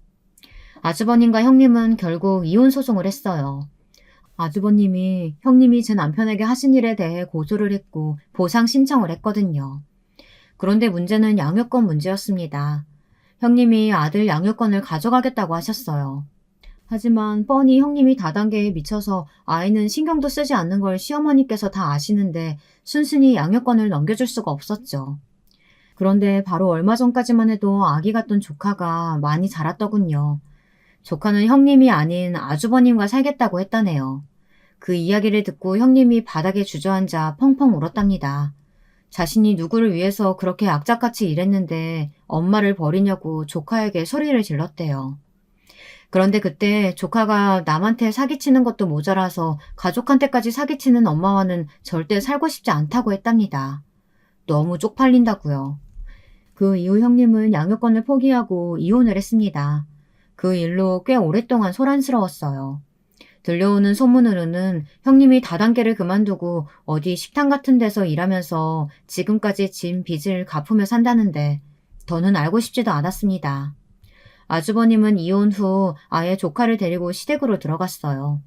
아주버님과 형님은 결국 이혼 소송을 했어요. 아주버님이 형님이 제 남편에게 하신 일에 대해 고소를 했고 보상 신청을 했거든요. 그런데 문제는 양육권 문제였습니다. 형님이 아들 양육권을 가져가겠다고 하셨어요. 하지만 뻔히 형님이 다단계에 미쳐서 아이는 신경도 쓰지 않는 걸 시어머니께서 다 아시는데 순순히 양육권을 넘겨줄 수가 없었죠. 그런데 바로 얼마 전까지만 해도 아기 같던 조카가 많이 자랐더군요. 조카는 형님이 아닌 아주버님과 살겠다고 했다네요. 그 이야기를 듣고 형님이 바닥에 주저앉아 펑펑 울었답니다. 자신이 누구를 위해서 그렇게 악착같이 일했는데 엄마를 버리냐고 조카에게 소리를 질렀대요. 그런데 그때 조카가 남한테 사기치는 것도 모자라서 가족한테까지 사기치는 엄마와는 절대 살고 싶지 않다고 했답니다. 너무 쪽팔린다고요. 그 이후 형님은 양육권을 포기하고 이혼을 했습니다. 그 일로 꽤 오랫동안 소란스러웠어요. 들려오는 소문으로는 형님이 다단계를 그만두고 어디 식당 같은 데서 일하면서 지금까지 진 빚을 갚으며 산다는데 더는 알고 싶지도 않았습니다. 아주버님은 이혼 후 아예 조카를 데리고 시댁으로 들어갔어요.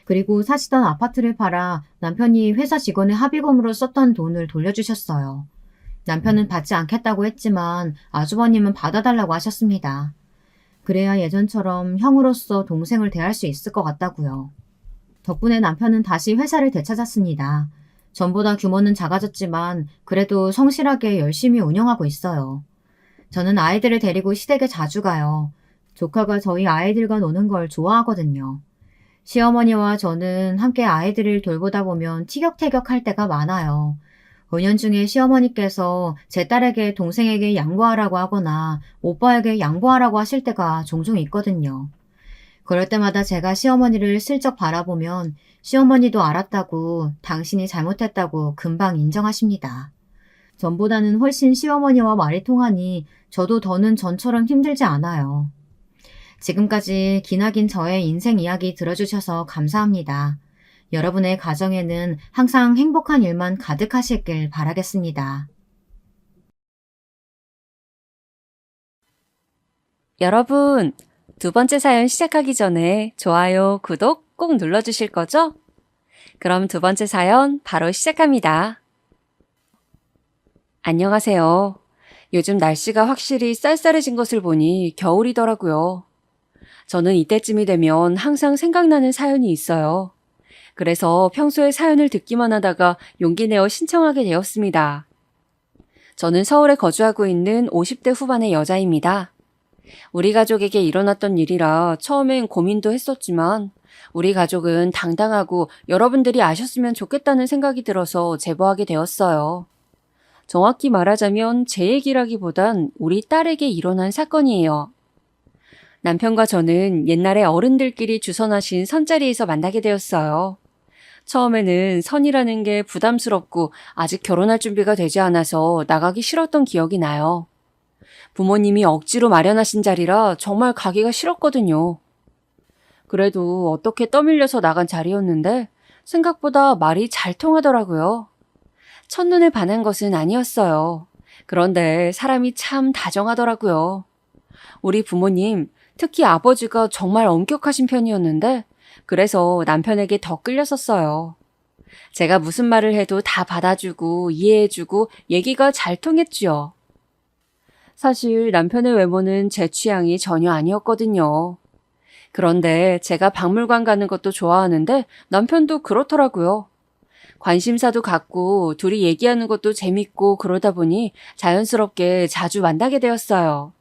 그리고 사시던 아파트를 팔아 남편이 회사 직원의 합의금으로 썼던 돈을 돌려주셨어요. 남편은 받지 않겠다고 했지만 아주버님은 받아달라고 하셨습니다. 그래야 예전처럼 형으로서 동생을 대할 수 있을 것 같다고요. 덕분에 남편은 다시 회사를 되찾았습니다. 전보다 규모는 작아졌지만 그래도 성실하게 열심히 운영하고 있어요. 저는 아이들을 데리고 시댁에 자주 가요. 조카가 저희 아이들과 노는 걸 좋아하거든요. 시어머니와 저는 함께 아이들을 돌보다 보면 티격태격할 때가 많아요. 은연중에 시어머니께서 제 딸에게 동생에게 양보하라고 하거나 오빠에게 양보하라고 하실 때가 종종 있거든요. 그럴 때마다 제가 시어머니를 슬쩍 바라보면 시어머니도 알았다고 당신이 잘못했다고 금방 인정하십니다. 전보다는 훨씬 시어머니와 말이 통하니 저도 더는 전처럼 힘들지 않아요. 지금까지 기나긴 저의 인생 이야기 들어주셔서 감사합니다. 여러분의 가정에는 항상 행복한 일만 가득하시길 바라겠습니다. 여러분, 두 번째 사연 시작하기 전에 좋아요, 구독 꼭 눌러주실 거죠? 그럼 두 번째 사연 바로 시작합니다. 안녕하세요. 요즘 날씨가 확실히 쌀쌀해진 것을 보니 겨울이더라고요. 저는 이때쯤이 되면 항상 생각나는 사연이 있어요. 그래서 평소에 사연을 듣기만 하다가 용기 내어 신청하게 되었습니다. 저는 서울에 거주하고 있는 50대 후반의 여자입니다. 우리 가족에게 일어났던 일이라 처음엔 고민도 했었지만 우리 가족은 당당하고 여러분들이 아셨으면 좋겠다는 생각이 들어서 제보하게 되었어요. 정확히 말하자면 제 얘기라기보단 우리 딸에게 일어난 사건이에요. 남편과 저는 옛날에 어른들끼리 주선하신 선자리에서 만나게 되었어요. 처음에는 선이라는 게 부담스럽고 아직 결혼할 준비가 되지 않아서 나가기 싫었던 기억이 나요. 부모님이 억지로 마련하신 자리라 정말 가기가 싫었거든요. 그래도 어떻게 떠밀려서 나간 자리였는데 생각보다 말이 잘 통하더라고요. 첫눈에 반한 것은 아니었어요. 그런데 사람이 참 다정하더라고요. 우리 부모님, 특히 아버지가 정말 엄격하신 편이었는데 그래서 남편에게 더 끌렸었어요. 제가 무슨 말을 해도 다 받아주고 이해해주고 얘기가 잘 통했지요. 사실 남편의 외모는 제 취향이 전혀 아니었거든요. 그런데 제가 박물관 가는 것도 좋아하는데 남편도 그렇더라고요. 관심사도 갖고 둘이 얘기하는 것도 재밌고 그러다 보니 자연스럽게 자주 만나게 되었어요.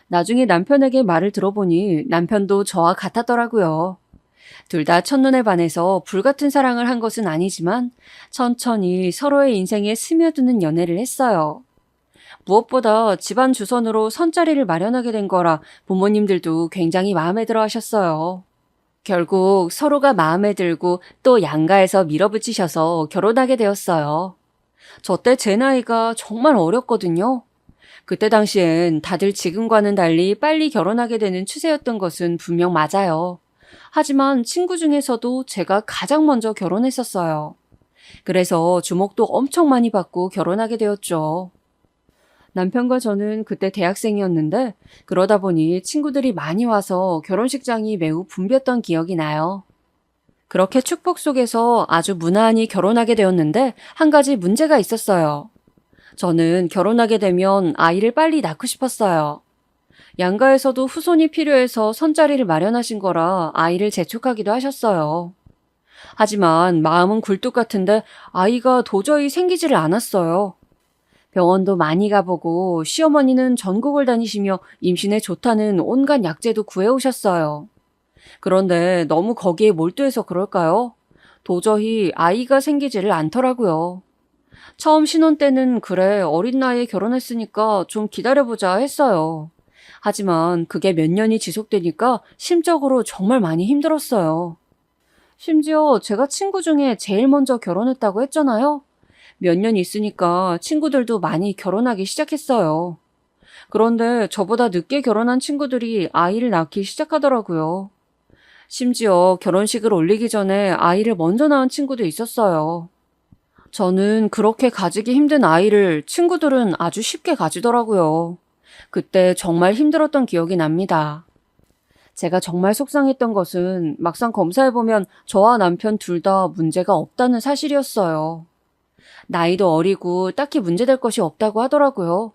나중에 남편에게 말을 들어보니 남편도 저와 같았더라고요. 둘 다 첫눈에 반해서 불같은 사랑을 한 것은 아니지만 천천히 서로의 인생에 스며드는 연애를 했어요. 무엇보다 집안 주선으로 선자리를 마련하게 된 거라 부모님들도 굉장히 마음에 들어 하셨어요. 결국 서로가 마음에 들고 또 양가에서 밀어붙이셔서 결혼하게 되었어요. 저 때 제 나이가 정말 어렸거든요. 그때 당시엔 다들 지금과는 달리 빨리 결혼하게 되는 추세였던 것은 분명 맞아요. 하지만 친구 중에서도 제가 가장 먼저 결혼했었어요. 그래서 주목도 엄청 많이 받고 결혼하게 되었죠. 남편과 저는 그때 대학생이었는데 그러다 보니 친구들이 많이 와서 결혼식장이 매우 붐볐던 기억이 나요. 그렇게 축복 속에서 아주 무난히 결혼하게 되었는데 한 가지 문제가 있었어요. 저는 결혼하게 되면 아이를 빨리 낳고 싶었어요. 양가에서도 후손이 필요해서 선자리를 마련하신 거라 아이를 재촉하기도 하셨어요. 하지만 마음은 굴뚝 같은데 아이가 도저히 생기지를 않았어요. 병원도 많이 가보고 시어머니는 전국을 다니시며 임신에 좋다는 온갖 약재도 구해오셨어요. 그런데 너무 거기에 몰두해서 그럴까요? 도저히 아이가 생기지를 않더라고요. 처음 신혼 때는 그래 어린 나이에 결혼했으니까 좀 기다려보자 했어요. 하지만 그게 몇 년이 지속되니까 심적으로 정말 많이 힘들었어요. 심지어 제가 친구 중에 제일 먼저 결혼했다고 했잖아요. 몇 년 있으니까 친구들도 많이 결혼하기 시작했어요. 그런데 저보다 늦게 결혼한 친구들이 아이를 낳기 시작하더라고요. 심지어 결혼식을 올리기 전에 아이를 먼저 낳은 친구도 있었어요. 저는 그렇게 가지기 힘든 아이를 친구들은 아주 쉽게 가지더라고요. 그때 정말 힘들었던 기억이 납니다. 제가 정말 속상했던 것은 막상 검사해보면 저와 남편 둘 다 문제가 없다는 사실이었어요. 나이도 어리고 딱히 문제될 것이 없다고 하더라고요.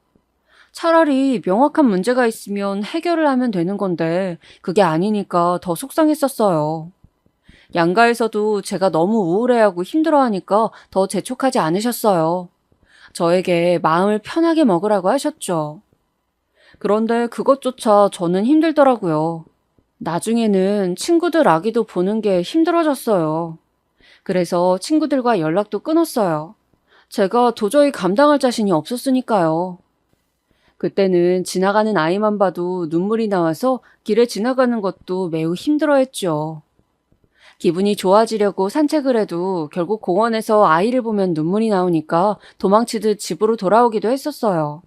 차라리 명확한 문제가 있으면 해결을 하면 되는 건데 그게 아니니까 더 속상했었어요. 양가에서도 제가 너무 우울해하고 힘들어하니까 더 재촉하지 않으셨어요. 저에게 마음을 편하게 먹으라고 하셨죠. 그런데 그것조차 저는 힘들더라고요. 나중에는 친구들 아기도 보는 게 힘들어졌어요. 그래서 친구들과 연락도 끊었어요. 제가 도저히 감당할 자신이 없었으니까요. 그때는 지나가는 아이만 봐도 눈물이 나와서 길에 지나가는 것도 매우 힘들어했죠. 기분이 좋아지려고 산책을 해도 결국 공원에서 아이를 보면 눈물이 나오니까 도망치듯 집으로 돌아오기도 했었어요.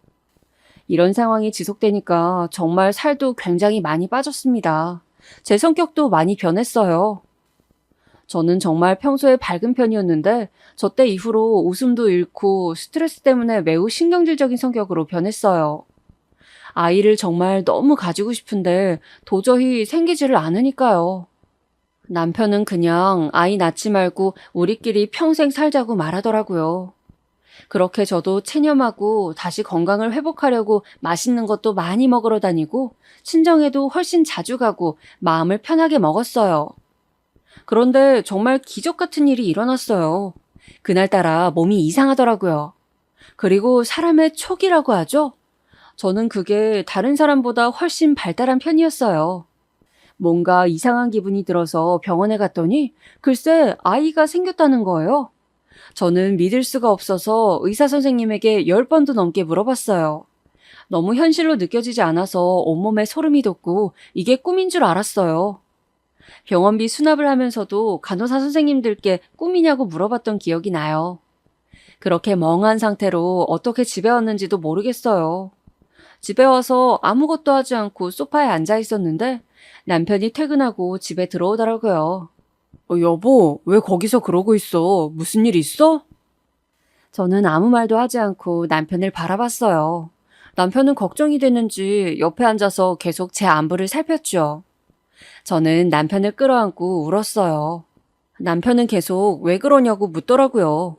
이런 상황이 지속되니까 정말 살도 굉장히 많이 빠졌습니다. 제 성격도 많이 변했어요. 저는 정말 평소에 밝은 편이었는데 저 때 이후로 웃음도 잃고 스트레스 때문에 매우 신경질적인 성격으로 변했어요. 아이를 정말 너무 가지고 싶은데 도저히 생기지를 않으니까요. 남편은 그냥 아이 낳지 말고 우리끼리 평생 살자고 말하더라고요. 그렇게 저도 체념하고 다시 건강을 회복하려고 맛있는 것도 많이 먹으러 다니고 친정에도 훨씬 자주 가고 마음을 편하게 먹었어요. 그런데 정말 기적 같은 일이 일어났어요. 그날따라 몸이 이상하더라고요. 그리고 사람의 촉이라고 하죠? 저는 그게 다른 사람보다 훨씬 발달한 편이었어요. 뭔가 이상한 기분이 들어서 병원에 갔더니 글쎄 아이가 생겼다는 거예요. 저는 믿을 수가 없어서 의사 선생님에게 10번도 넘게 물어봤어요. 너무 현실로 느껴지지 않아서 온몸에 소름이 돋고 이게 꿈인 줄 알았어요. 병원비 수납을 하면서도 간호사 선생님들께 꿈이냐고 물어봤던 기억이 나요. 그렇게 멍한 상태로 어떻게 집에 왔는지도 모르겠어요. 집에 와서 아무것도 하지 않고 소파에 앉아 있었는데 남편이 퇴근하고 집에 들어오더라고요. 여보, 왜 거기서 그러고 있어? 무슨 일 있어? 저는 아무 말도 하지 않고 남편을 바라봤어요. 남편은 걱정이 됐는지 옆에 앉아서 계속 제 안부를 살폈죠. 저는 남편을 끌어안고 울었어요. 남편은 계속 왜 그러냐고 묻더라고요.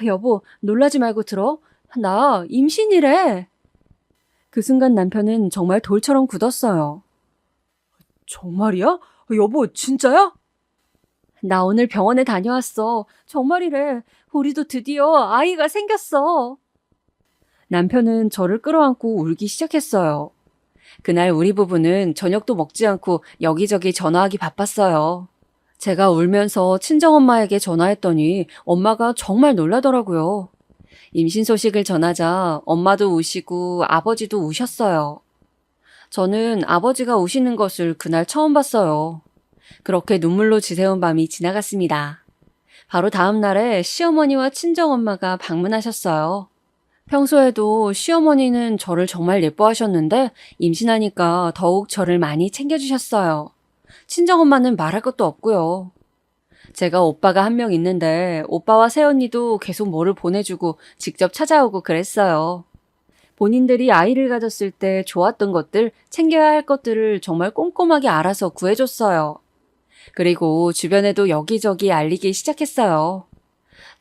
여보, 놀라지 말고 들어. 나 임신이래. 그 순간 남편은 정말 돌처럼 굳었어요. 정말이야? 여보, 진짜야? 나 오늘 병원에 다녀왔어. 정말이래. 우리도 드디어 아이가 생겼어. 남편은 저를 끌어안고 울기 시작했어요. 그날 우리 부부는 저녁도 먹지 않고 여기저기 전화하기 바빴어요. 제가 울면서 친정엄마에게 전화했더니 엄마가 정말 놀라더라고요. 임신 소식을 전하자 엄마도 우시고 아버지도 우셨어요. 저는 아버지가 우시는 것을 그날 처음 봤어요. 그렇게 눈물로 지새운 밤이 지나갔습니다. 바로 다음 날에 시어머니와 친정엄마가 방문하셨어요. 평소에도 시어머니는 저를 정말 예뻐하셨는데 임신하니까 더욱 저를 많이 챙겨주셨어요. 친정엄마는 말할 것도 없고요. 제가 오빠가 한 명 있는데 오빠와 새언니도 계속 뭐를 보내주고 직접 찾아오고 그랬어요. 본인들이 아이를 가졌을 때 좋았던 것들, 챙겨야 할 것들을 정말 꼼꼼하게 알아서 구해줬어요. 그리고 주변에도 여기저기 알리기 시작했어요.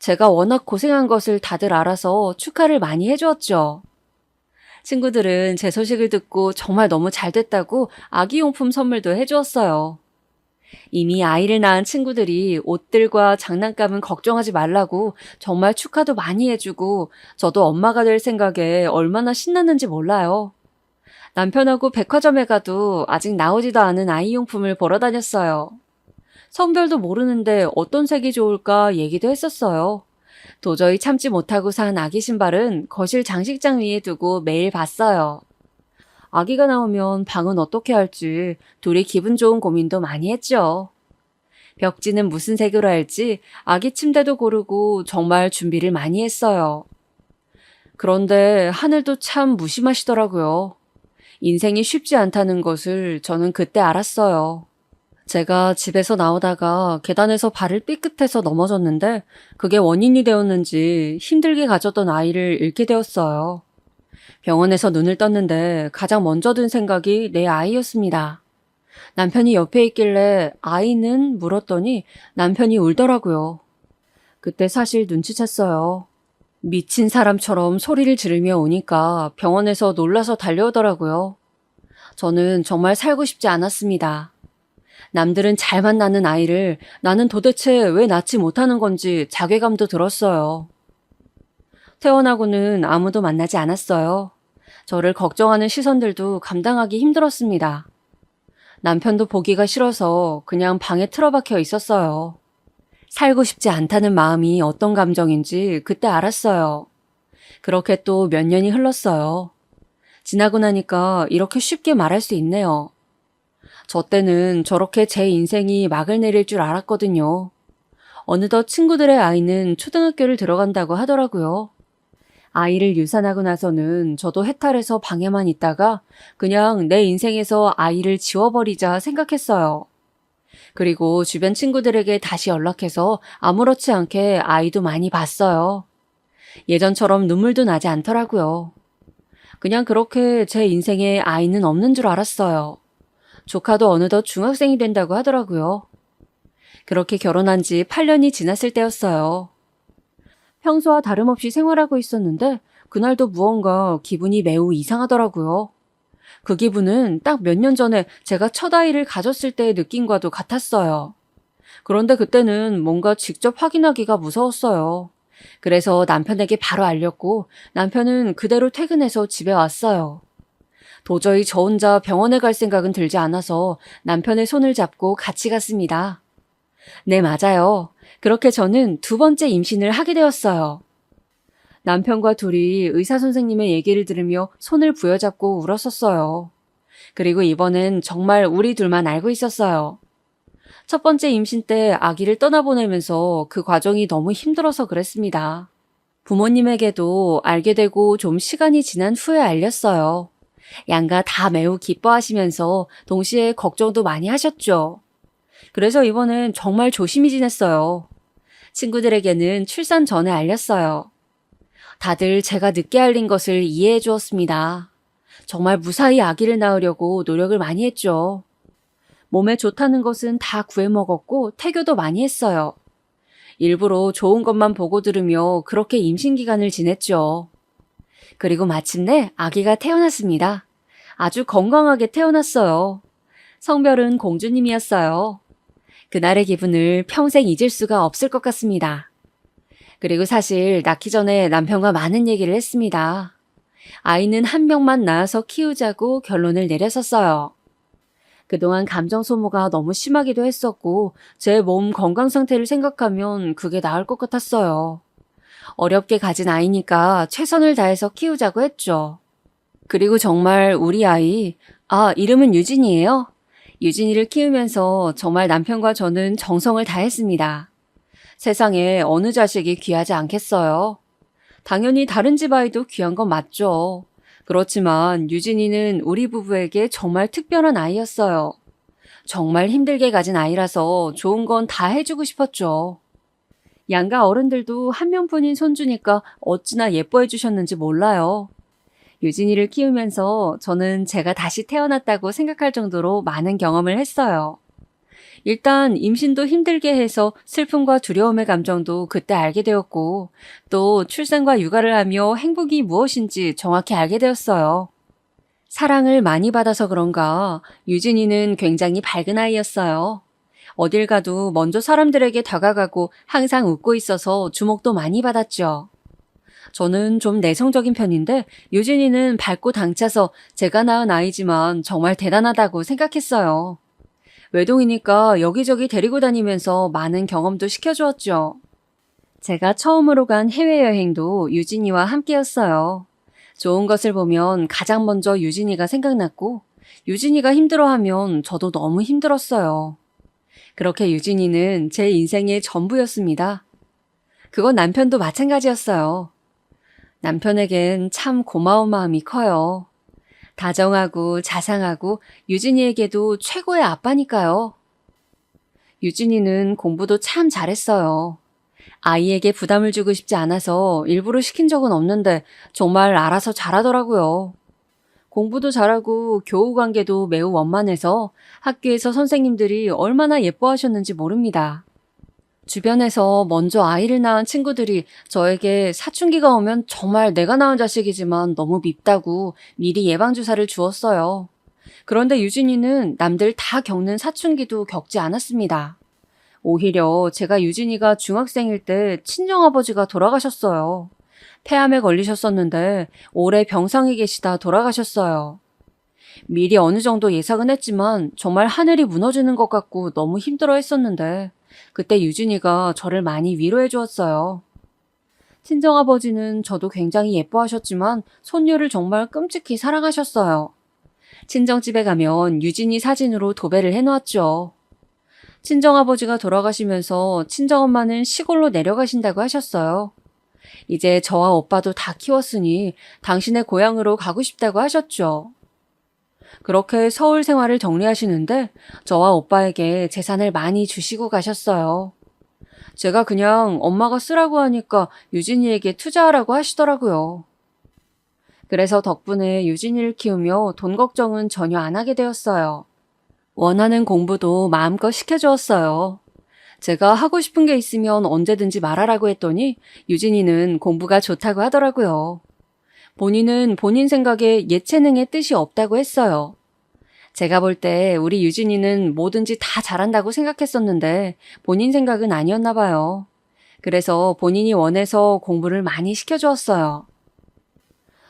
제가 워낙 고생한 것을 다들 알아서 축하를 많이 해주었죠. 친구들은 제 소식을 듣고 정말 너무 잘 됐다고 아기용품 선물도 해주었어요. 이미 아이를 낳은 친구들이 옷들과 장난감은 걱정하지 말라고 정말 축하도 많이 해주고 저도 엄마가 될 생각에 얼마나 신났는지 몰라요. 남편하고 백화점에 가도 아직 나오지도 않은 아이용품을 보러 다녔어요. 성별도 모르는데 어떤 색이 좋을까 얘기도 했었어요. 도저히 참지 못하고 산 아기 신발은 거실 장식장 위에 두고 매일 봤어요. 아기가 나오면 방은 어떻게 할지 둘이 기분 좋은 고민도 많이 했죠. 벽지는 무슨 색으로 할지 아기 침대도 고르고 정말 준비를 많이 했어요. 그런데 하늘도 참 무심하시더라고요. 인생이 쉽지 않다는 것을 저는 그때 알았어요. 제가 집에서 나오다가 계단에서 발을 삐끗해서 넘어졌는데 그게 원인이 되었는지 힘들게 가졌던 아이를 잃게 되었어요. 병원에서 눈을 떴는데 가장 먼저 든 생각이 내 아이였습니다. 남편이 옆에 있길래 아이는 물었더니 남편이 울더라고요. 그때 사실 눈치챘어요. 미친 사람처럼 소리를 지르며 오니까 병원에서 놀라서 달려오더라고요. 저는 정말 살고 싶지 않았습니다. 남들은 잘만 낳는 아이를 나는 도대체 왜 낳지 못하는 건지 자괴감도 들었어요. 태어나고는 아무도 만나지 않았어요. 저를 걱정하는 시선들도 감당하기 힘들었습니다. 남편도 보기가 싫어서 그냥 방에 틀어박혀 있었어요. 살고 싶지 않다는 마음이 어떤 감정인지 그때 알았어요. 그렇게 또 몇 년이 흘렀어요. 지나고 나니까 이렇게 쉽게 말할 수 있네요. 저 때는 저렇게 제 인생이 막을 내릴 줄 알았거든요. 어느덧 친구들의 아이는 초등학교를 들어간다고 하더라고요. 아이를 유산하고 나서는 저도 해탈해서 방에만 있다가 그냥 내 인생에서 아이를 지워버리자 생각했어요. 그리고 주변 친구들에게 다시 연락해서 아무렇지 않게 아이도 많이 봤어요. 예전처럼 눈물도 나지 않더라고요. 그냥 그렇게 제 인생에 아이는 없는 줄 알았어요. 조카도 어느덧 중학생이 된다고 하더라고요. 그렇게 결혼한 지 8년이 지났을 때였어요. 평소와 다름없이 생활하고 있었는데 그날도 무언가 기분이 매우 이상하더라고요. 그 기분은 딱 몇 년 전에 제가 첫 아이를 가졌을 때의 느낌과도 같았어요. 그런데 그때는 뭔가 직접 확인하기가 무서웠어요. 그래서 남편에게 바로 알렸고 남편은 그대로 퇴근해서 집에 왔어요. 도저히 저 혼자 병원에 갈 생각은 들지 않아서 남편의 손을 잡고 같이 갔습니다. 네, 맞아요. 그렇게 저는 두 번째 임신을 하게 되었어요. 남편과 둘이 의사 선생님의 얘기를 들으며 손을 부여잡고 울었었어요. 그리고 이번엔 정말 우리 둘만 알고 있었어요. 첫 번째 임신 때 아기를 떠나보내면서 그 과정이 너무 힘들어서 그랬습니다. 부모님에게도 알게 되고 좀 시간이 지난 후에 알렸어요. 양가 다 매우 기뻐하시면서 동시에 걱정도 많이 하셨죠. 그래서 이번엔 정말 조심히 지냈어요. 친구들에게는 출산 전에 알렸어요. 다들 제가 늦게 알린 것을 이해해 주었습니다. 정말 무사히 아기를 낳으려고 노력을 많이 했죠. 몸에 좋다는 것은 다 구해 먹었고 태교도 많이 했어요. 일부러 좋은 것만 보고 들으며 그렇게 임신 기간을 지냈죠. 그리고 마침내 아기가 태어났습니다. 아주 건강하게 태어났어요. 성별은 공주님이었어요. 그날의 기분을 평생 잊을 수가 없을 것 같습니다. 그리고 사실 낳기 전에 남편과 많은 얘기를 했습니다. 아이는 한 명만 낳아서 키우자고 결론을 내렸었어요. 그동안 감정 소모가 너무 심하기도 했었고 제 몸 건강 상태를 생각하면 그게 나을 것 같았어요. 어렵게 가진 아이니까 최선을 다해서 키우자고 했죠. 그리고 정말 우리 아이, 이름은 유진이에요. 유진이를 키우면서 정말 남편과 저는 정성을 다했습니다. 세상에 어느 자식이 귀하지 않겠어요. 당연히 다른 집 아이도 귀한 건 맞죠. 그렇지만 유진이는 우리 부부에게 정말 특별한 아이였어요. 정말 힘들게 가진 아이라서 좋은 건 다 해주고 싶었죠. 양가 어른들도 한 명뿐인 손주니까 어찌나 예뻐해 주셨는지 몰라요. 유진이를 키우면서 저는 제가 다시 태어났다고 생각할 정도로 많은 경험을 했어요. 일단 임신도 힘들게 해서 슬픔과 두려움의 감정도 그때 알게 되었고, 또 출산과 육아를 하며 행복이 무엇인지 정확히 알게 되었어요. 사랑을 많이 받아서 그런가 유진이는 굉장히 밝은 아이였어요. 어딜 가도 먼저 사람들에게 다가가고 항상 웃고 있어서 주목도 많이 받았죠. 저는 좀 내성적인 편인데 유진이는 밝고 당차서 제가 낳은 아이지만 정말 대단하다고 생각했어요. 외동이니까 여기저기 데리고 다니면서 많은 경험도 시켜주었죠. 제가 처음으로 간 해외여행도 유진이와 함께였어요. 좋은 것을 보면 가장 먼저 유진이가 생각났고 유진이가 힘들어하면 저도 너무 힘들었어요. 그렇게 유진이는 제 인생의 전부였습니다. 그건 남편도 마찬가지였어요. 남편에겐 참 고마운 마음이 커요. 다정하고 자상하고 유진이에게도 최고의 아빠니까요. 유진이는 공부도 참 잘했어요. 아이에게 부담을 주고 싶지 않아서 일부러 시킨 적은 없는데 정말 알아서 잘하더라고요. 공부도 잘하고 교우 관계도 매우 원만해서 학교에서 선생님들이 얼마나 예뻐하셨는지 모릅니다. 주변에서 먼저 아이를 낳은 친구들이 저에게 사춘기가 오면 정말 내가 낳은 자식이지만 너무 밉다고 미리 예방주사를 주었어요. 그런데 유진이는 남들 다 겪는 사춘기도 겪지 않았습니다. 오히려 제가 유진이가 중학생일 때 친정아버지가 돌아가셨어요. 폐암에 걸리셨었는데 오래 병상에 계시다 돌아가셨어요. 미리 어느 정도 예상은 했지만 정말 하늘이 무너지는 것 같고 너무 힘들어 했었는데 그때 유진이가 저를 많이 위로해 주었어요. 친정아버지는 저도 굉장히 예뻐하셨지만 손녀를 정말 끔찍히 사랑하셨어요. 친정집에 가면 유진이 사진으로 도배를 해놓았죠. 친정아버지가 돌아가시면서 친정엄마는 시골로 내려가신다고 하셨어요. 이제 저와 오빠도 다 키웠으니 당신의 고향으로 가고 싶다고 하셨죠. 그렇게 서울 생활을 정리하시는데 저와 오빠에게 재산을 많이 주시고 가셨어요. 제가 그냥 엄마가 쓰라고 하니까 유진이에게 투자하라고 하시더라고요. 그래서 덕분에 유진이를 키우며 돈 걱정은 전혀 안 하게 되었어요. 원하는 공부도 마음껏 시켜주었어요. 제가 하고 싶은 게 있으면 언제든지 말하라고 했더니 유진이는 공부가 좋다고 하더라고요. 본인은 본인 생각에 예체능의 뜻이 없다고 했어요. 제가 볼 때 우리 유진이는 뭐든지 다 잘한다고 생각했었는데 본인 생각은 아니었나 봐요. 그래서 본인이 원해서 공부를 많이 시켜주었어요.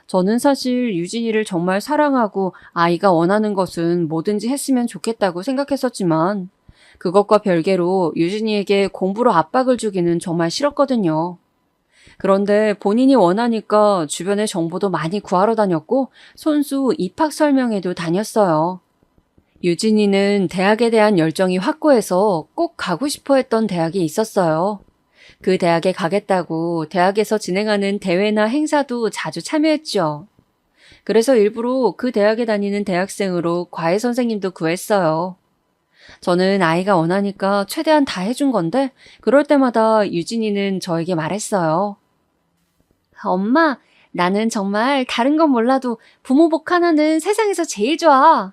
저는 사실 유진이를 정말 사랑하고 아이가 원하는 것은 뭐든지 했으면 좋겠다고 생각했었지만 그것과 별개로 유진이에게 공부로 압박을 주기는 정말 싫었거든요. 그런데 본인이 원하니까 주변에 정보도 많이 구하러 다녔고 손수 입학 설명회도 다녔어요. 유진이는 대학에 대한 열정이 확고해서 꼭 가고 싶어 했던 대학이 있었어요. 그 대학에 가겠다고 대학에서 진행하는 대회나 행사도 자주 참여했죠. 그래서 일부러 그 대학에 다니는 대학생으로 과외 선생님도 구했어요. 저는 아이가 원하니까 최대한 다 해준 건데 그럴 때마다 유진이는 저에게 말했어요. 엄마, 나는 정말 다른 건 몰라도 부모 복 하나는 세상에서 제일 좋아.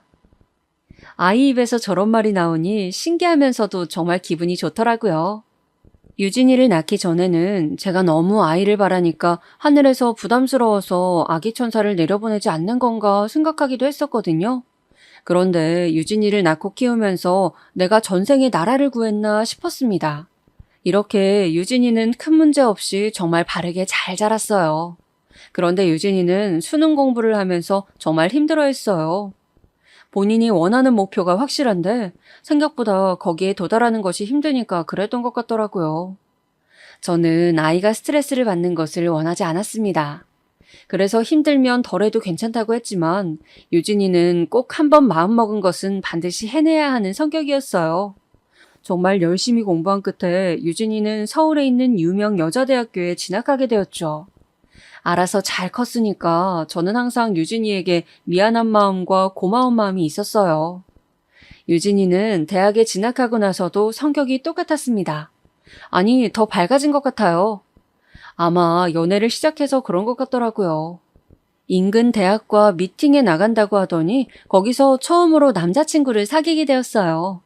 아이 입에서 저런 말이 나오니 신기하면서도 정말 기분이 좋더라고요. 유진이를 낳기 전에는 제가 너무 아이를 바라니까 하늘에서 부담스러워서 아기 천사를 내려보내지 않는 건가 생각하기도 했었거든요. 그런데 유진이를 낳고 키우면서 내가 전생에 나라를 구했나 싶었습니다. 이렇게 유진이는 큰 문제 없이 정말 바르게 잘 자랐어요. 그런데 유진이는 수능 공부를 하면서 정말 힘들어했어요. 본인이 원하는 목표가 확실한데 생각보다 거기에 도달하는 것이 힘드니까 그랬던 것 같더라고요. 저는 아이가 스트레스를 받는 것을 원하지 않았습니다. 그래서 힘들면 덜해도 괜찮다고 했지만 유진이는 꼭 한 번 마음먹은 것은 반드시 해내야 하는 성격이었어요. 정말 열심히 공부한 끝에 유진이는 서울에 있는 유명 여자대학교에 진학하게 되었죠. 알아서 잘 컸으니까 저는 항상 유진이에게 미안한 마음과 고마운 마음이 있었어요. 유진이는 대학에 진학하고 나서도 성격이 똑같았습니다. 아니, 더 밝아진 것 같아요. 아마 연애를 시작해서 그런 것 같더라고요. 인근 대학과 미팅에 나간다고 하더니 거기서 처음으로 남자친구를 사귀게 되었어요.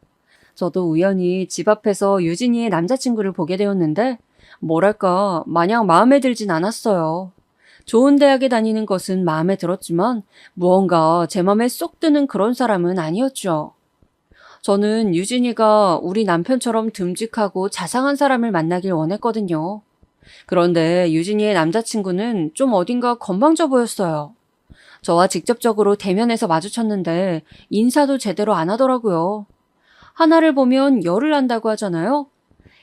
저도 우연히 집 앞에서 유진이의 남자친구를 보게 되었는데 뭐랄까 마냥 마음에 들진 않았어요. 좋은 대학에 다니는 것은 마음에 들었지만 무언가 제 맘에 쏙 드는 그런 사람은 아니었죠. 저는 유진이가 우리 남편처럼 듬직하고 자상한 사람을 만나길 원했거든요. 그런데 유진이의 남자친구는 좀 어딘가 건방져 보였어요. 저와 직접적으로 대면해서 마주쳤는데 인사도 제대로 안 하더라고요. 하나를 보면 열을 난다고 하잖아요.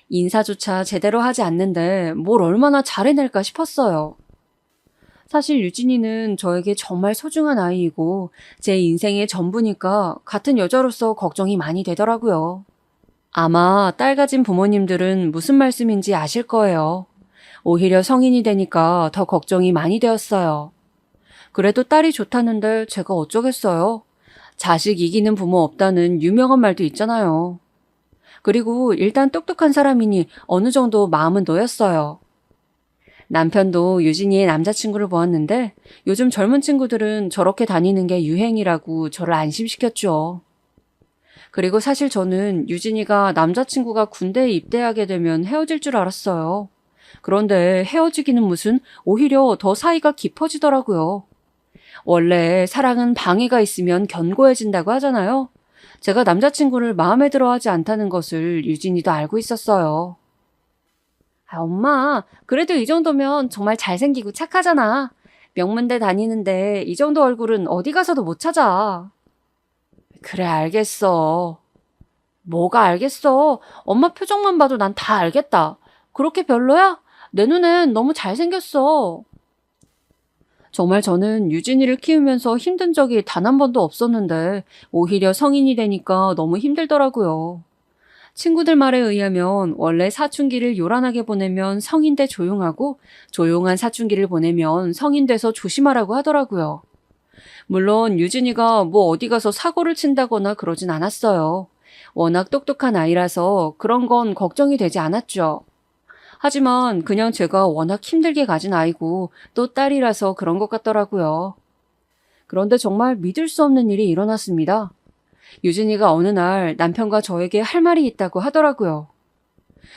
인사조차 제대로 하지 않는데 뭘 얼마나 잘해낼까 싶었어요. 사실 유진이는 저에게 정말 소중한 아이이고 제 인생의 전부니까 같은 여자로서 걱정이 많이 되더라고요. 아마 딸 가진 부모님들은 무슨 말씀인지 아실 거예요. 오히려 성인이 되니까 더 걱정이 많이 되었어요. 그래도 딸이 좋다는데 제가 어쩌겠어요. 자식 이기는 부모 없다는 유명한 말도 있잖아요. 그리고 일단 똑똑한 사람이니 어느 정도 마음은 놓였어요. 남편도 유진이의 남자친구를 보았는데 요즘 젊은 친구들은 저렇게 다니는 게 유행이라고 저를 안심시켰죠. 그리고 사실 저는 유진이가 남자친구가 군대에 입대하게 되면 헤어질 줄 알았어요. 그런데 헤어지기는 무슨 오히려 더 사이가 깊어지더라고요. 원래 사랑은 방해가 있으면 견고해진다고 하잖아요. 제가 남자친구를 마음에 들어하지 않다는 것을 유진이도 알고 있었어요. 아, 엄마, 그래도 이 정도면 정말 잘생기고 착하잖아. 명문대 다니는데 이 정도 얼굴은 어디 가서도 못 찾아. 그래, 알겠어. 뭐가 알겠어. 엄마 표정만 봐도 난 다 알겠다. 그렇게 별로야? 내 눈엔 너무 잘생겼어. 정말 저는 유진이를 키우면서 힘든 적이 단 한 번도 없었는데 오히려 성인이 되니까 너무 힘들더라고요. 친구들 말에 의하면 원래 사춘기를 요란하게 보내면 성인 돼 조용하고 조용한 사춘기를 보내면 성인 돼서 조심하라고 하더라고요. 물론 유진이가 뭐 어디 가서 사고를 친다거나 그러진 않았어요. 워낙 똑똑한 아이라서 그런 건 걱정이 되지 않았죠. 하지만 그냥 제가 워낙 힘들게 가진 아이고 또 딸이라서 그런 것 같더라고요. 그런데 정말 믿을 수 없는 일이 일어났습니다. 유진이가 어느 날 남편과 저에게 할 말이 있다고 하더라고요.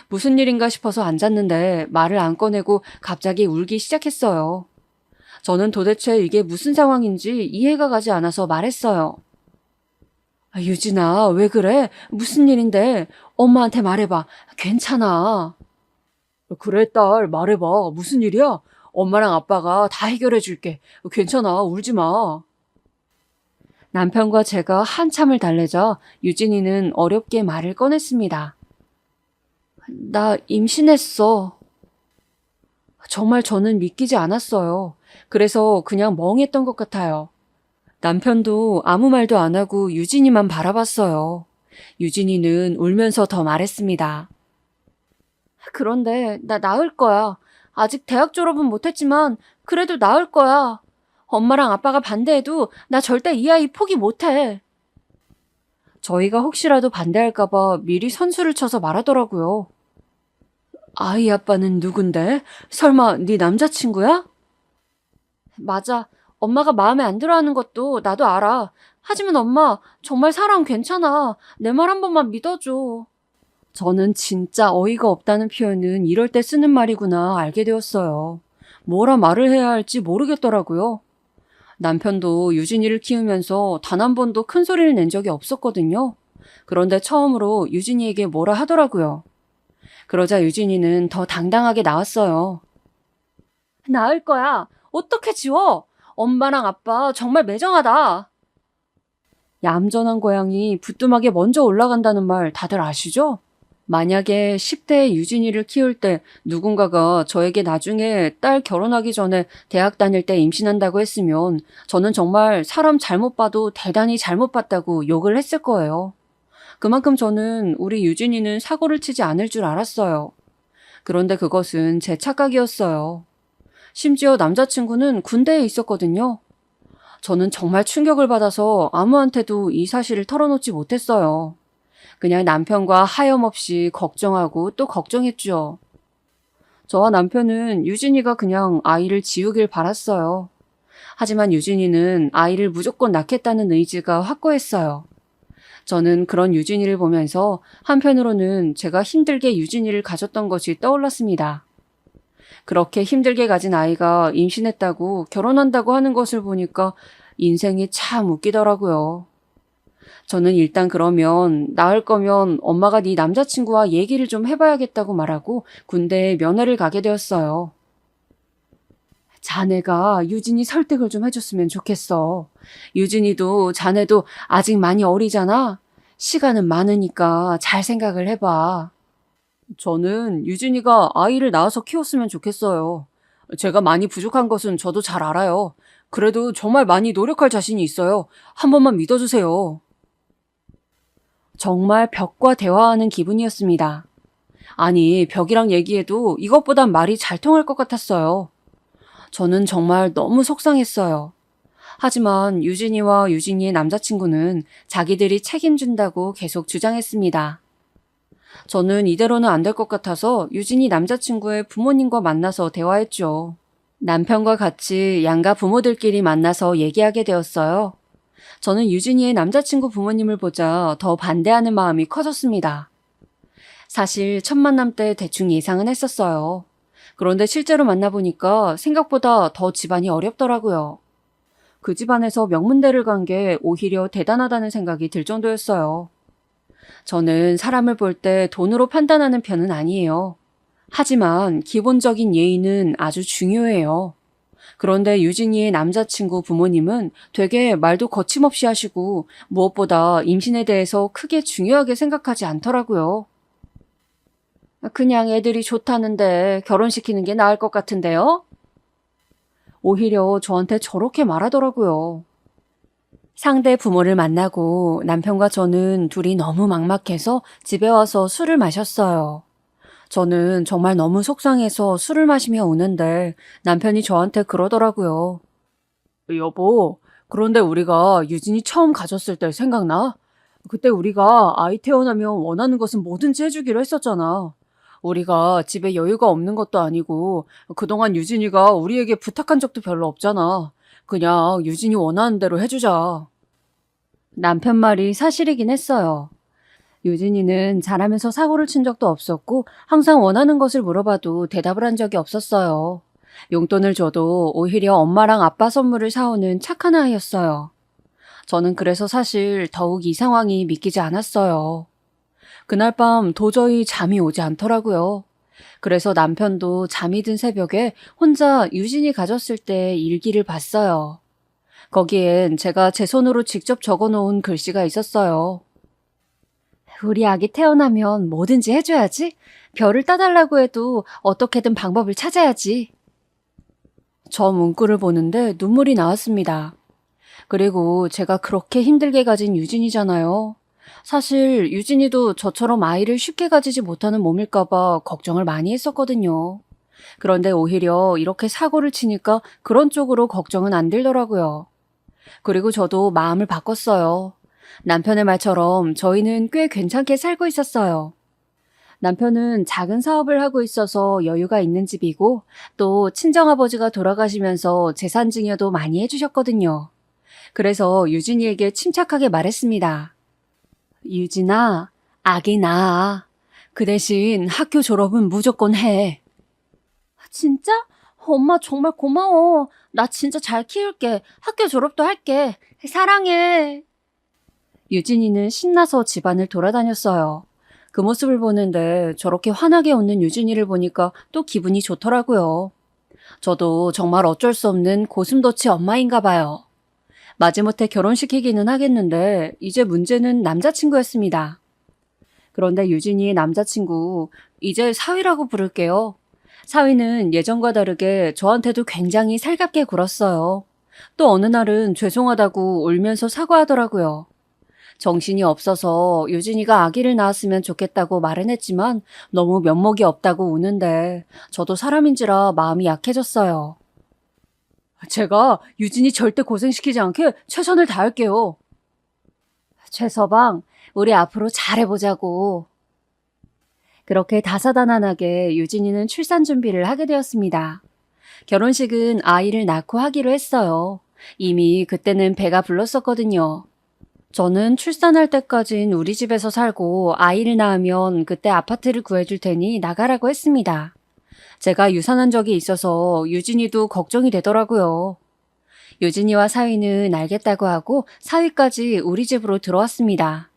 무슨 일인가 싶어서 앉았는데 말을 안 꺼내고 갑자기 울기 시작했어요. 저는 도대체 이게 무슨 상황인지 이해가 가지 않아서 말했어요. 아, 유진아, 왜 그래? 무슨 일인데? 엄마한테 말해봐. 괜찮아. 그래, 딸, 말해봐. 무슨 일이야? 엄마랑 아빠가 다 해결해 줄게. 괜찮아, 울지 마. 남편과 제가 한참을 달래자 유진이는 어렵게 말을 꺼냈습니다. 나 임신했어. 정말 저는 믿기지 않았어요. 그래서 그냥 멍했던 것 같아요. 남편도 아무 말도 안 하고 유진이만 바라봤어요. 유진이는 울면서 더 말했습니다. 그런데 나 나을 거야. 아직 대학 졸업은 못했지만 그래도 나을 거야. 엄마랑 아빠가 반대해도 나 절대 이 아이 포기 못해. 저희가 혹시라도 반대할까봐 미리 선수를 쳐서 말하더라고요. 아이 아빠는 누군데? 설마 네 남자친구야? 맞아. 엄마가 마음에 안 들어하는 것도 나도 알아. 하지만 엄마, 정말 사람 괜찮아. 내 말 한 번만 믿어줘. 저는 진짜 어이가 없다는 표현은 이럴 때 쓰는 말이구나 알게 되었어요. 뭐라 말을 해야 할지 모르겠더라고요. 남편도 유진이를 키우면서 단 한 번도 큰 소리를 낸 적이 없었거든요. 그런데 처음으로 유진이에게 뭐라 하더라고요. 그러자 유진이는 더 당당하게 나왔어요. 나을 거야. 어떻게 지워? 엄마랑 아빠 정말 매정하다. 얌전한 고양이 부뚜막에 먼저 올라간다는 말 다들 아시죠? 만약에 10대 유진이를 키울 때 누군가가 저에게 나중에 딸 결혼하기 전에 대학 다닐 때 임신한다고 했으면 저는 정말 사람 잘못 봐도 대단히 잘못 봤다고 욕을 했을 거예요. 그만큼 저는 우리 유진이는 사고를 치지 않을 줄 알았어요. 그런데 그것은 제 착각이었어요. 심지어 남자친구는 군대에 있었거든요. 저는 정말 충격을 받아서 아무한테도 이 사실을 털어놓지 못했어요. 그냥 남편과 하염없이 걱정하고 또 걱정했죠. 저와 남편은 유진이가 그냥 아이를 지우길 바랐어요. 하지만 유진이는 아이를 무조건 낳겠다는 의지가 확고했어요. 저는 그런 유진이를 보면서 한편으로는 제가 힘들게 유진이를 가졌던 것이 떠올랐습니다. 그렇게 힘들게 가진 아이가 임신했다고 결혼한다고 하는 것을 보니까 인생이 참 웃기더라고요. 저는 일단 그러면 나을 거면 엄마가 네 남자친구와 얘기를 좀 해봐야겠다고 말하고 군대에 면회를 가게 되었어요. 자네가 유진이 설득을 좀 해줬으면 좋겠어. 유진이도 자네도 아직 많이 어리잖아. 시간은 많으니까 잘 생각을 해봐. 저는 유진이가 아이를 낳아서 키웠으면 좋겠어요. 제가 많이 부족한 것은 저도 잘 알아요. 그래도 정말 많이 노력할 자신이 있어요. 한 번만 믿어주세요. 정말 벽과 대화하는 기분이었습니다. 아니, 벽이랑 얘기해도 이것보단 말이 잘 통할 것 같았어요. 저는 정말 너무 속상했어요. 하지만 유진이와 유진이의 남자친구는 자기들이 책임진다고 계속 주장했습니다. 저는 이대로는 안 될 것 같아서 유진이 남자친구의 부모님과 만나서 대화했죠. 남편과 같이 양가 부모들끼리 만나서 얘기하게 되었어요. 저는 유진이의 남자친구 부모님을 보자 더 반대하는 마음이 커졌습니다. 사실 첫 만남 때 대충 예상은 했었어요. 그런데 실제로 만나보니까 생각보다 더 집안이 어렵더라고요. 그 집안에서 명문대를 간 게 오히려 대단하다는 생각이 들 정도였어요. 저는 사람을 볼 때 돈으로 판단하는 편은 아니에요. 하지만 기본적인 예의는 아주 중요해요. 그런데 유진이의 남자친구 부모님은 되게 말도 거침없이 하시고 무엇보다 임신에 대해서 크게 중요하게 생각하지 않더라고요. 그냥 애들이 좋다는데 결혼시키는 게 나을 것 같은데요? 오히려 저한테 저렇게 말하더라고요. 상대 부모를 만나고 남편과 저는 둘이 너무 막막해서 집에 와서 술을 마셨어요. 저는 정말 너무 속상해서 술을 마시며 우는데 남편이 저한테 그러더라고요. 여보, 그런데 우리가 유진이 처음 가졌을 때 생각나? 그때 우리가 아이 태어나면 원하는 것은 뭐든지 해주기로 했었잖아. 우리가 집에 여유가 없는 것도 아니고 그동안 유진이가 우리에게 부탁한 적도 별로 없잖아. 그냥 유진이 원하는 대로 해주자. 남편 말이 사실이긴 했어요. 유진이는 자라면서 사고를 친 적도 없었고 항상 원하는 것을 물어봐도 대답을 한 적이 없었어요. 용돈을 줘도 오히려 엄마랑 아빠 선물을 사오는 착한 아이였어요. 저는 그래서 사실 더욱 이 상황이 믿기지 않았어요. 그날 밤 도저히 잠이 오지 않더라고요. 그래서 남편도 잠이 든 새벽에 혼자 유진이 가졌을 때 일기를 봤어요. 거기엔 제가 제 손으로 직접 적어놓은 글씨가 있었어요. 우리 아기 태어나면 뭐든지 해줘야지. 별을 따달라고 해도 어떻게든 방법을 찾아야지. 저 문구를 보는데 눈물이 나왔습니다. 그리고 제가 그렇게 힘들게 가진 유진이잖아요. 사실 유진이도 저처럼 아이를 쉽게 가지지 못하는 몸일까봐 걱정을 많이 했었거든요. 그런데 오히려 이렇게 사고를 치니까 그런 쪽으로 걱정은 안 들더라고요. 그리고 저도 마음을 바꿨어요. 남편의 말처럼 저희는 꽤 괜찮게 살고 있었어요. 남편은 작은 사업을 하고 있어서 여유가 있는 집이고 또 친정아버지가 돌아가시면서 재산 증여도 많이 해주셨거든요. 그래서 유진이에게 침착하게 말했습니다. 유진아, 아기 낳아. 그 대신 학교 졸업은 무조건 해. 진짜? 엄마 정말 고마워. 나 진짜 잘 키울게. 학교 졸업도 할게. 사랑해. 유진이는 신나서 집안을 돌아다녔어요. 그 모습을 보는데 저렇게 환하게 웃는 유진이를 보니까 또 기분이 좋더라고요. 저도 정말 어쩔 수 없는 고슴도치 엄마인가 봐요. 마지못해 결혼시키기는 하겠는데 이제 문제는 남자친구였습니다. 그런데 유진이의 남자친구, 이제 사위라고 부를게요. 사위는 예전과 다르게 저한테도 굉장히 살갑게 굴었어요. 또 어느 날은 죄송하다고 울면서 사과하더라고요. 정신이 없어서 유진이가 아기를 낳았으면 좋겠다고 말은 했지만 너무 면목이 없다고 우는데 저도 사람인지라 마음이 약해졌어요. 제가 유진이 절대 고생시키지 않게 최선을 다할게요. 최서방, 우리 앞으로 잘해보자고. 그렇게 다사다난하게 유진이는 출산 준비를 하게 되었습니다. 결혼식은 아이를 낳고 하기로 했어요. 이미 그때는 배가 불렀었거든요. 저는 출산할 때까진 우리 집에서 살고 아이를 낳으면 그때 아파트를 구해줄 테니 나가라고 했습니다. 제가 유산한 적이 있어서 유진이도 걱정이 되더라고요. 유진이와 사위는 알겠다고 하고 사위까지 우리 집으로 들어왔습니다.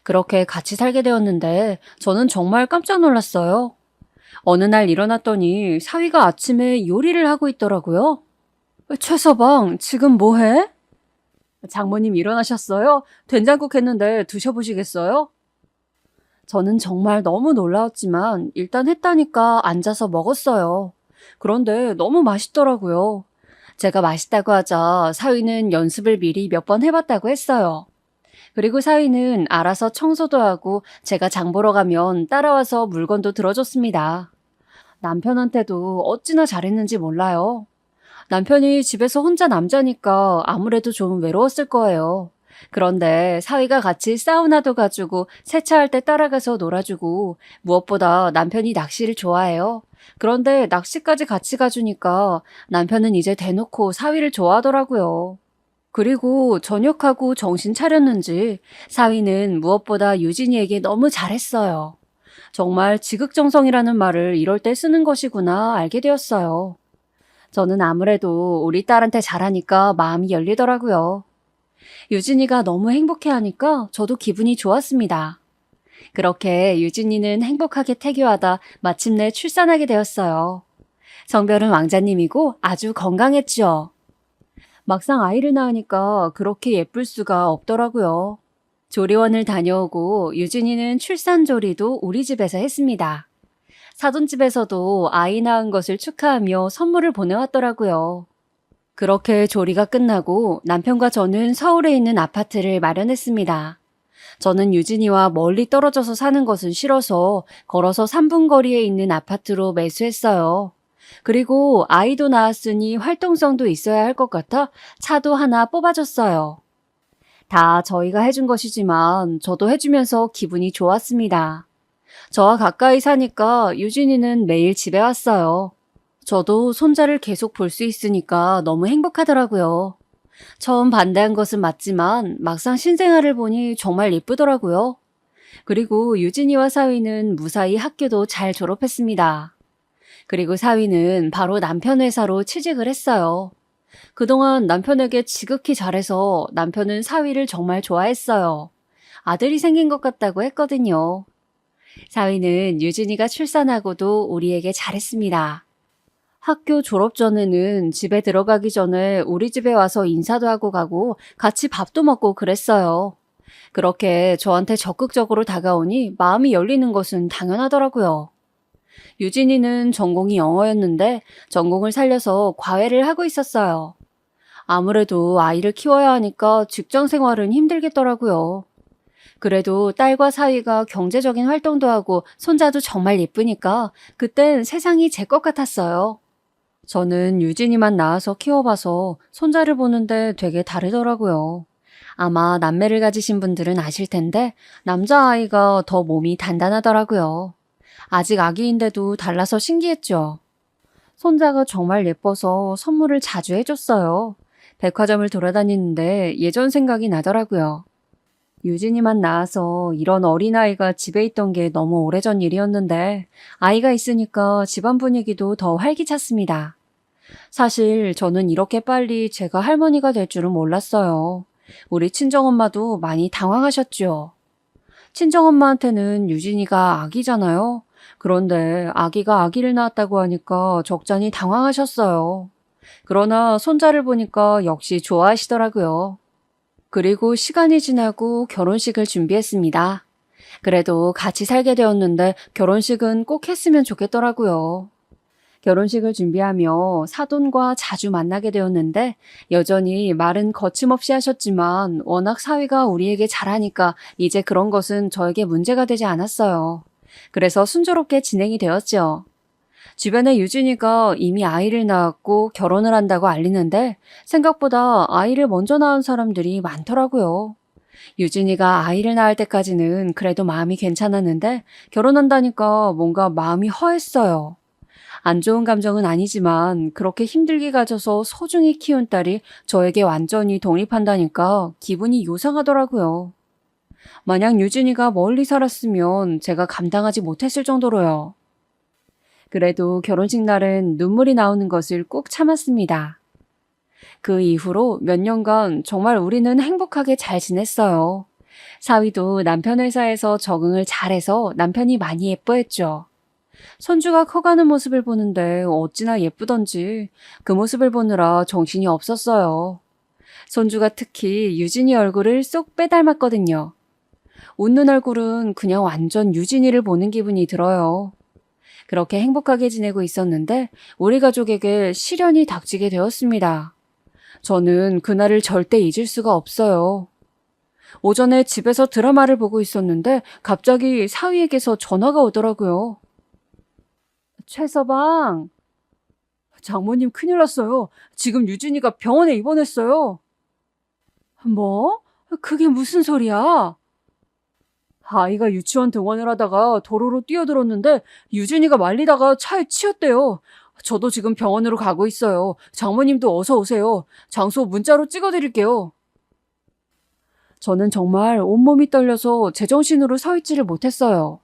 그렇게 같이 살게 되었는데 저는 정말 깜짝 놀랐어요. 어느 날 일어났더니 사위가 아침에 요리를 하고 있더라고요. 최서방, 지금 뭐 해? 장모님 일어나셨어요? 된장국 했는데 드셔보시겠어요? 저는 정말 너무 놀라웠지만 일단 했다니까 앉아서 먹었어요. 그런데 너무 맛있더라고요. 제가 맛있다고 하자 사위는 연습을 미리 몇 번 해봤다고 했어요. 그리고 사위는 알아서 청소도 하고 제가 장 보러 가면 따라와서 물건도 들어줬습니다. 남편한테도 어찌나 잘했는지 몰라요. 남편이 집에서 혼자 남자니까 아무래도 좀 외로웠을 거예요. 그런데 사위가 같이 사우나도 가주고 세차할 때 따라가서 놀아주고 무엇보다 남편이 낚시를 좋아해요. 그런데 낚시까지 같이 가주니까 남편은 이제 대놓고 사위를 좋아하더라고요. 그리고 저녁하고 정신 차렸는지 사위는 무엇보다 유진이에게 너무 잘했어요. 정말 지극정성이라는 말을 이럴 때 쓰는 것이구나 알게 되었어요. 저는 아무래도 우리 딸한테 잘하니까 마음이 열리더라고요. 유진이가 너무 행복해하니까 저도 기분이 좋았습니다. 그렇게 유진이는 행복하게 태교하다 마침내 출산하게 되었어요. 성별은 왕자님이고 아주 건강했죠. 막상 아이를 낳으니까 그렇게 예쁠 수가 없더라고요. 조리원을 다녀오고 유진이는 출산조리도 우리 집에서 했습니다. 사돈집에서도 아이 낳은 것을 축하하며 선물을 보내왔더라고요. 그렇게 조리가 끝나고 남편과 저는 서울에 있는 아파트를 마련했습니다. 저는 유진이와 멀리 떨어져서 사는 것은 싫어서 걸어서 3분 거리에 있는 아파트로 매수했어요. 그리고 아이도 낳았으니 활동성도 있어야 할 것 같아 차도 하나 뽑아줬어요. 다 저희가 해준 것이지만 저도 해주면서 기분이 좋았습니다. 저와 가까이 사니까 유진이는 매일 집에 왔어요. 저도 손자를 계속 볼 수 있으니까 너무 행복하더라고요. 처음 반대한 것은 맞지만 막상 신생아를 보니 정말 예쁘더라고요. 그리고 유진이와 사위는 무사히 학교도 잘 졸업했습니다. 그리고 사위는 바로 남편 회사로 취직을 했어요. 그동안 남편에게 지극히 잘해서 남편은 사위를 정말 좋아했어요. 아들이 생긴 것 같다고 했거든요. 사위는 유진이가 출산하고도 우리에게 잘했습니다. 학교 졸업 전에는 집에 들어가기 전에 우리 집에 와서 인사도 하고 가고 같이 밥도 먹고 그랬어요. 그렇게 저한테 적극적으로 다가오니 마음이 열리는 것은 당연하더라고요. 유진이는 전공이 영어였는데 전공을 살려서 과외를 하고 있었어요. 아무래도 아이를 키워야 하니까 직장 생활은 힘들겠더라고요. 그래도 딸과 사위가 경제적인 활동도 하고 손자도 정말 예쁘니까 그땐 세상이 제 것 같았어요. 저는 유진이만 낳아서 키워봐서 손자를 보는데 되게 다르더라고요. 아마 남매를 가지신 분들은 아실 텐데 남자아이가 더 몸이 단단하더라고요. 아직 아기인데도 달라서 신기했죠. 손자가 정말 예뻐서 선물을 자주 해줬어요. 백화점을 돌아다니는데 예전 생각이 나더라고요. 유진이만 낳아서 이런 어린아이가 집에 있던 게 너무 오래전 일이었는데 아이가 있으니까 집안 분위기도 더 활기찼습니다. 사실 저는 이렇게 빨리 제가 할머니가 될 줄은 몰랐어요. 우리 친정엄마도 많이 당황하셨죠. 친정엄마한테는 유진이가 아기잖아요. 그런데 아기가 아기를 낳았다고 하니까 적잖이 당황하셨어요. 그러나 손자를 보니까 역시 좋아하시더라고요. 그리고 시간이 지나고 결혼식을 준비했습니다. 그래도 같이 살게 되었는데 결혼식은 꼭 했으면 좋겠더라고요. 결혼식을 준비하며 사돈과 자주 만나게 되었는데 여전히 말은 거침없이 하셨지만 워낙 사위가 우리에게 잘하니까 이제 그런 것은 저에게 문제가 되지 않았어요. 그래서 순조롭게 진행이 되었죠. 주변에 유진이가 이미 아이를 낳았고 결혼을 한다고 알리는데 생각보다 아이를 먼저 낳은 사람들이 많더라고요. 유진이가 아이를 낳을 때까지는 그래도 마음이 괜찮았는데 결혼한다니까 뭔가 마음이 허했어요. 안 좋은 감정은 아니지만 그렇게 힘들게 가져서 소중히 키운 딸이 저에게 완전히 독립한다니까 기분이 요상하더라고요. 만약 유진이가 멀리 살았으면 제가 감당하지 못했을 정도로요. 그래도 결혼식 날은 눈물이 나오는 것을 꼭 참았습니다. 그 이후로 몇 년간 정말 우리는 행복하게 잘 지냈어요. 사위도 남편 회사에서 적응을 잘해서 남편이 많이 예뻐했죠. 손주가 커가는 모습을 보는데 어찌나 예쁘던지 그 모습을 보느라 정신이 없었어요. 손주가 특히 유진이 얼굴을 쏙 빼닮았거든요. 웃는 얼굴은 그냥 완전 유진이를 보는 기분이 들어요. 그렇게 행복하게 지내고 있었는데 우리 가족에게 시련이 닥치게 되었습니다. 저는 그날을 절대 잊을 수가 없어요. 오전에 집에서 드라마를 보고 있었는데 갑자기 사위에게서 전화가 오더라고요. 최서방, 장모님 큰일 났어요. 지금 유진이가 병원에 입원했어요. 뭐? 그게 무슨 소리야? 아이가 유치원 등원을 하다가 도로로 뛰어들었는데 유진이가 말리다가 차에 치였대요. 저도 지금 병원으로 가고 있어요. 장모님도 어서 오세요. 장소 문자로 찍어드릴게요. 저는 정말 온몸이 떨려서 제정신으로 서 있지를 못했어요.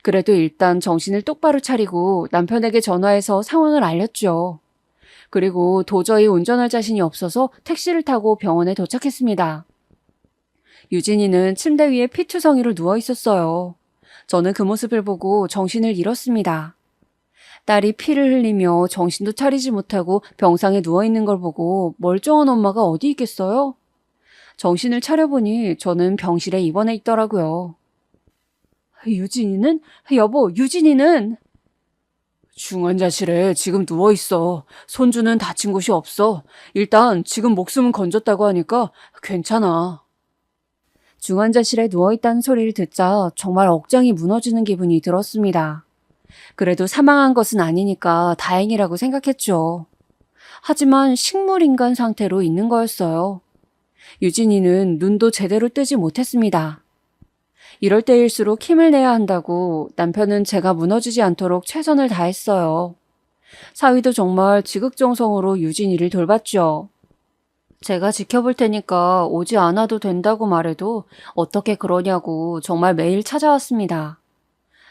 그래도 일단 정신을 똑바로 차리고 남편에게 전화해서 상황을 알렸죠. 그리고 도저히 운전할 자신이 없어서 택시를 타고 병원에 도착했습니다. 유진이는 침대 위에 피투성이로 누워 있었어요. 저는 그 모습을 보고 정신을 잃었습니다. 딸이 피를 흘리며 정신도 차리지 못하고 병상에 누워있는 걸 보고 멀쩡한 엄마가 어디 있겠어요? 정신을 차려보니 저는 병실에 입원해 있더라고요. 유진이는? 여보, 유진이는? 중환자실에 지금 누워있어. 손주는 다친 곳이 없어. 일단 지금 목숨은 건졌다고 하니까 괜찮아. 중환자실에 누워있다는 소리를 듣자 정말 억장이 무너지는 기분이 들었습니다. 그래도 사망한 것은 아니니까 다행이라고 생각했죠. 하지만 식물인간 상태로 있는 거였어요. 유진이는 눈도 제대로 뜨지 못했습니다. 이럴 때일수록 힘을 내야 한다고 남편은 제가 무너지지 않도록 최선을 다했어요. 사위도 정말 지극정성으로 유진이를 돌봤죠. 제가 지켜볼 테니까 오지 않아도 된다고 말해도 어떻게 그러냐고 정말 매일 찾아왔습니다.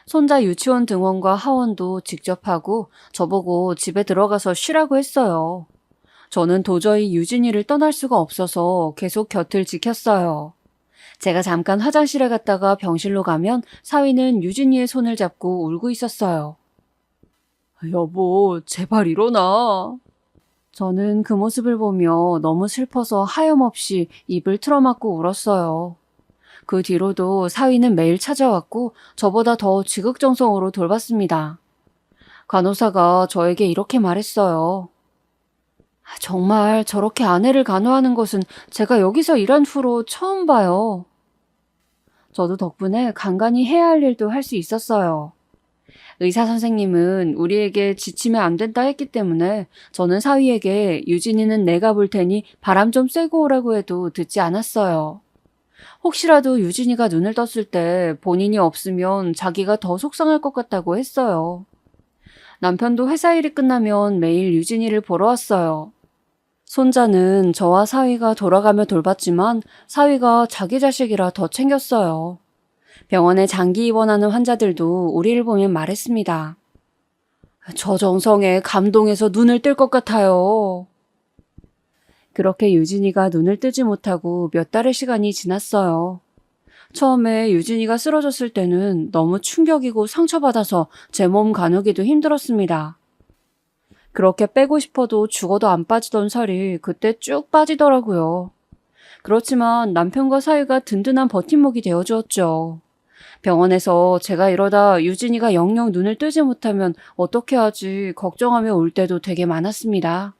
손자 유치원 등원과 하원도 직접 하고 저보고 집에 들어가서 쉬라고 했어요. 저는 도저히 유진이를 떠날 수가 없어서 계속 곁을 지켰어요. 제가 잠깐 화장실에 갔다가 병실로 가면 사위는 유진이의 손을 잡고 울고 있었어요. 여보, 제발 일어나. 저는 그 모습을 보며 너무 슬퍼서 하염없이 입을 틀어막고 울었어요. 그 뒤로도 사위는 매일 찾아왔고 저보다 더 지극정성으로 돌봤습니다. 간호사가 저에게 이렇게 말했어요. 정말 저렇게 아내를 간호하는 것은 제가 여기서 일한 후로 처음 봐요. 저도 덕분에 간간히 해야 할 일도 할 수 있었어요. 의사 선생님은 우리에게 지치면 안 된다 했기 때문에 저는 사위에게 유진이는 내가 볼 테니 바람 좀 쐬고 오라고 해도 듣지 않았어요. 혹시라도 유진이가 눈을 떴을 때 본인이 없으면 자기가 더 속상할 것 같다고 했어요. 남편도 회사 일이 끝나면 매일 유진이를 보러 왔어요. 손자는 저와 사위가 돌아가며 돌봤지만 사위가 자기 자식이라 더 챙겼어요. 병원에 장기 입원하는 환자들도 우리를 보면 말했습니다. 저 정성에 감동해서 눈을 뜰 것 같아요. 그렇게 유진이가 눈을 뜨지 못하고 몇 달의 시간이 지났어요. 처음에 유진이가 쓰러졌을 때는 너무 충격이고 상처받아서 제 몸 가누기도 힘들었습니다. 그렇게 빼고 싶어도 죽어도 안 빠지던 살이 그때 쭉 빠지더라고요. 그렇지만 남편과 사위가 든든한 버팀목이 되어주었죠. 병원에서 제가 이러다 유진이가 영영 눈을 뜨지 못하면 어떻게 하지 걱정하며 울 때도 되게 많았습니다.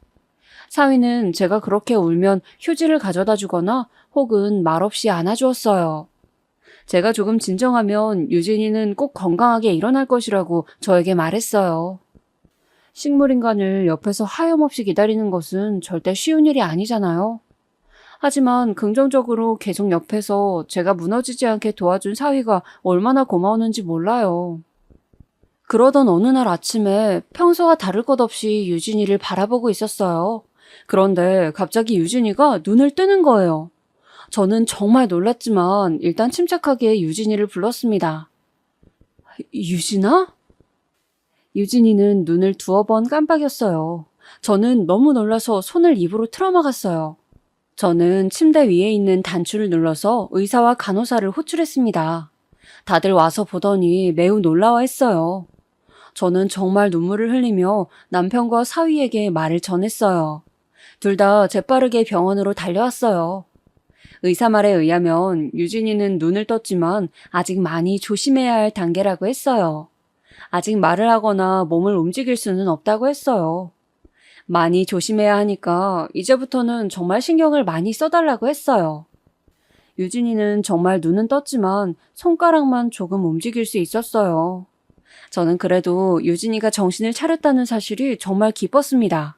사위는 제가 그렇게 울면 휴지를 가져다 주거나 혹은 말없이 안아주었어요. 제가 조금 진정하면 유진이는 꼭 건강하게 일어날 것이라고 저에게 말했어요. 식물인간을 옆에서 하염없이 기다리는 것은 절대 쉬운 일이 아니잖아요. 하지만 긍정적으로 계속 옆에서 제가 무너지지 않게 도와준 사위가 얼마나 고마웠는지 몰라요. 그러던 어느 날 아침에 평소와 다를 것 없이 유진이를 바라보고 있었어요. 그런데 갑자기 유진이가 눈을 뜨는 거예요. 저는 정말 놀랐지만 일단 침착하게 유진이를 불렀습니다. 유진아? 유진이는 눈을 두어 번 깜빡였어요. 저는 너무 놀라서 손을 입으로 틀어막았어요. 저는 침대 위에 있는 단추를 눌러서 의사와 간호사를 호출했습니다. 다들 와서 보더니 매우 놀라워했어요. 저는 정말 눈물을 흘리며 남편과 사위에게 말을 전했어요. 둘 다 재빠르게 병원으로 달려왔어요. 의사 말에 의하면 유진이는 눈을 떴지만 아직 많이 조심해야 할 단계라고 했어요. 아직 말을 하거나 몸을 움직일 수는 없다고 했어요. 많이 조심해야 하니까 이제부터는 정말 신경을 많이 써달라고 했어요. 유진이는 정말 눈은 떴지만 손가락만 조금 움직일 수 있었어요. 저는 그래도 유진이가 정신을 차렸다는 사실이 정말 기뻤습니다.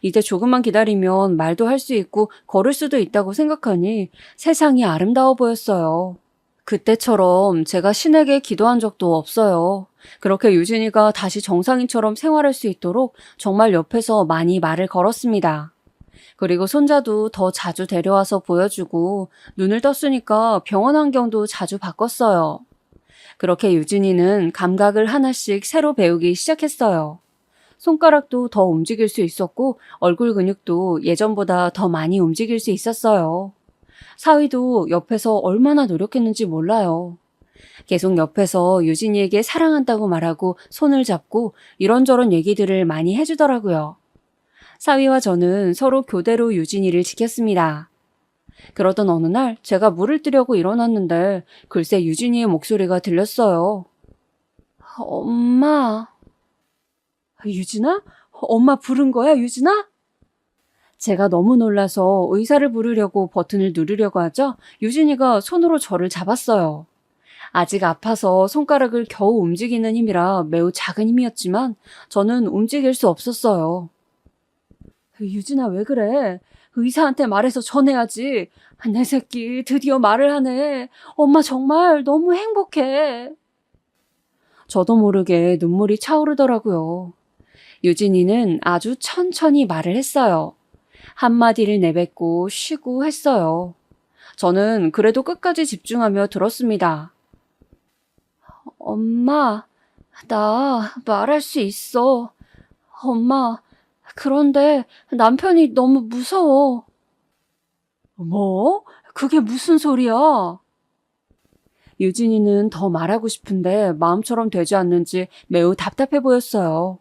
이제 조금만 기다리면 말도 할 수 있고 걸을 수도 있다고 생각하니 세상이 아름다워 보였어요. 그때처럼 제가 신에게 기도한 적도 없어요. 그렇게 유진이가 다시 정상인처럼 생활할 수 있도록 정말 옆에서 많이 말을 걸었습니다. 그리고 손자도 더 자주 데려와서 보여주고 눈을 떴으니까 병원 환경도 자주 바꿨어요. 그렇게 유진이는 감각을 하나씩 새로 배우기 시작했어요. 손가락도 더 움직일 수 있었고 얼굴 근육도 예전보다 더 많이 움직일 수 있었어요. 사위도 옆에서 얼마나 노력했는지 몰라요. 계속 옆에서 유진이에게 사랑한다고 말하고 손을 잡고 이런저런 얘기들을 많이 해주더라고요. 사위와 저는 서로 교대로 유진이를 지켰습니다. 그러던 어느 날 제가 물을 뜨려고 일어났는데 글쎄 유진이의 목소리가 들렸어요. 엄마. 유진아? 엄마 부른 거야, 유진아? 제가 너무 놀라서 의사를 부르려고 버튼을 누르려고 하자 유진이가 손으로 저를 잡았어요. 아직 아파서 손가락을 겨우 움직이는 힘이라 매우 작은 힘이었지만 저는 움직일 수 없었어요. 유진아, 왜 그래? 의사한테 말해서 전해야지. 내 새끼 드디어 말을 하네. 엄마 정말 너무 행복해. 저도 모르게 눈물이 차오르더라고요. 유진이는 아주 천천히 말을 했어요. 한마디를 내뱉고 쉬고 했어요. 저는 그래도 끝까지 집중하며 들었습니다. 엄마, 나 말할 수 있어. 엄마, 그런데 남편이 너무 무서워. 뭐? 그게 무슨 소리야? 유진이는 더 말하고 싶은데 마음처럼 되지 않는지 매우 답답해 보였어요.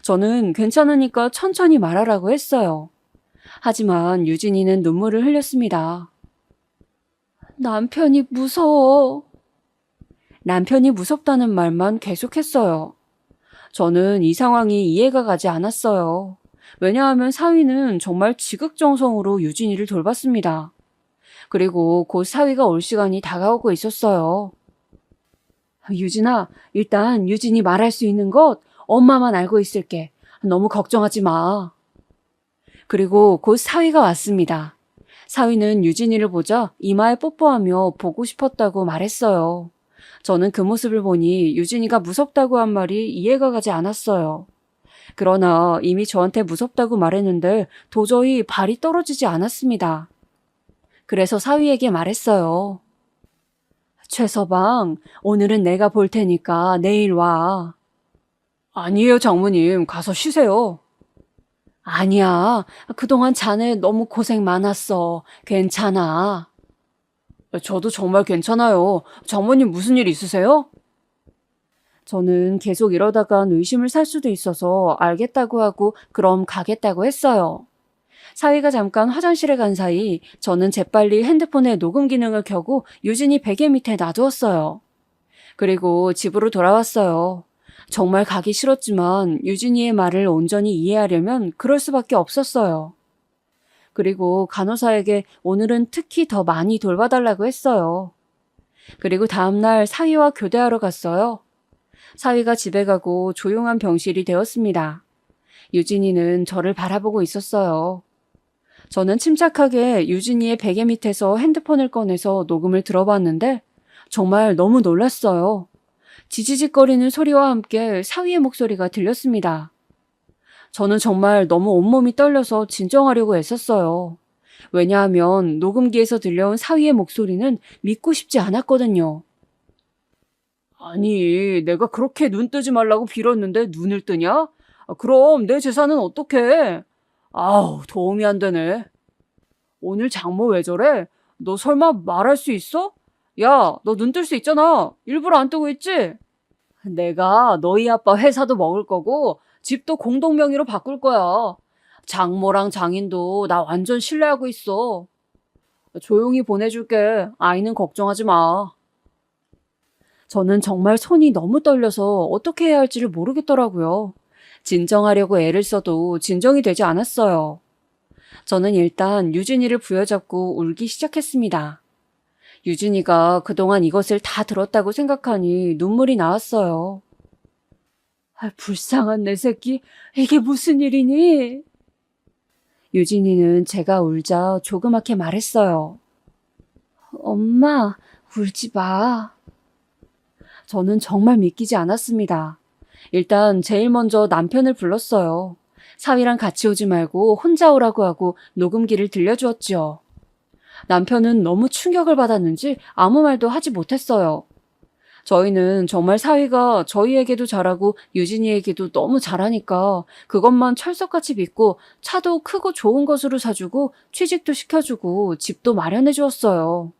저는 괜찮으니까 천천히 말하라고 했어요. 하지만 유진이는 눈물을 흘렸습니다. 남편이 무서워. 남편이 무섭다는 말만 계속했어요. 저는 이 상황이 이해가 가지 않았어요. 왜냐하면 사위는 정말 지극정성으로 유진이를 돌봤습니다. 그리고 곧 사위가 올 시간이 다가오고 있었어요. 유진아, 일단 유진이 말할 수 있는 것 엄마만 알고 있을게. 너무 걱정하지 마. 그리고 곧 사위가 왔습니다. 사위는 유진이를 보자 이마에 뽀뽀하며 보고 싶었다고 말했어요. 저는 그 모습을 보니 유진이가 무섭다고 한 말이 이해가 가지 않았어요. 그러나 이미 저한테 무섭다고 말했는데 도저히 발이 떨어지지 않았습니다. 그래서 사위에게 말했어요. 최서방, 오늘은 내가 볼 테니까 내일 와. 아니에요, 장모님. 가서 쉬세요. 아니야. 그동안 자네 너무 고생 많았어. 괜찮아. 저도 정말 괜찮아요. 장모님 무슨 일 있으세요? 저는 계속 이러다간 의심을 살 수도 있어서 알겠다고 하고 그럼 가겠다고 했어요. 사위가 잠깐 화장실에 간 사이 저는 재빨리 핸드폰에 녹음 기능을 켜고 유진이 베개 밑에 놔두었어요. 그리고 집으로 돌아왔어요. 정말 가기 싫었지만 유진이의 말을 온전히 이해하려면 그럴 수밖에 없었어요. 그리고 간호사에게 오늘은 특히 더 많이 돌봐달라고 했어요. 그리고 다음날 사위와 교대하러 갔어요. 사위가 집에 가고 조용한 병실이 되었습니다. 유진이는 저를 바라보고 있었어요. 저는 침착하게 유진이의 베개 밑에서 핸드폰을 꺼내서 녹음을 들어봤는데 정말 너무 놀랐어요. 지지직거리는 소리와 함께 사위의 목소리가 들렸습니다. 저는 정말 너무 온몸이 떨려서 진정하려고 애썼어요. 왜냐하면 녹음기에서 들려온 사위의 목소리는 믿고 싶지 않았거든요. 아니, 내가 그렇게 눈 뜨지 말라고 빌었는데 눈을 뜨냐? 그럼 내 재산은 어떡해? 아우, 도움이 안 되네. 오늘 장모 왜 저래? 너 설마 말할 수 있어? 야, 너 눈 뜰 수 있잖아. 일부러 안 뜨고 있지? 내가 너희 아빠 회사도 먹을 거고 집도 공동 명의로 바꿀 거야. 장모랑 장인도 나 완전 신뢰하고 있어. 조용히 보내줄게. 아이는 걱정하지 마. 저는 정말 손이 너무 떨려서 어떻게 해야 할지를 모르겠더라고요. 진정하려고 애를 써도 진정이 되지 않았어요. 저는 일단 유진이를 부여잡고 울기 시작했습니다. 유진이가 그동안 이것을 다 들었다고 생각하니 눈물이 나왔어요. 불쌍한 내 새끼, 이게 무슨 일이니? 유진이는 제가 울자 조그맣게 말했어요. 엄마, 울지 마. 저는 정말 믿기지 않았습니다. 일단 제일 먼저 남편을 불렀어요. 사위랑 같이 오지 말고 혼자 오라고 하고 녹음기를 들려주었지요. 남편은 너무 충격을 받았는지 아무 말도 하지 못했어요. 저희는 정말 사위가 저희에게도 잘하고 유진이에게도 너무 잘하니까 그것만 철석같이 믿고 차도 크고 좋은 것으로 사주고 취직도 시켜주고 집도 마련해 주었어요.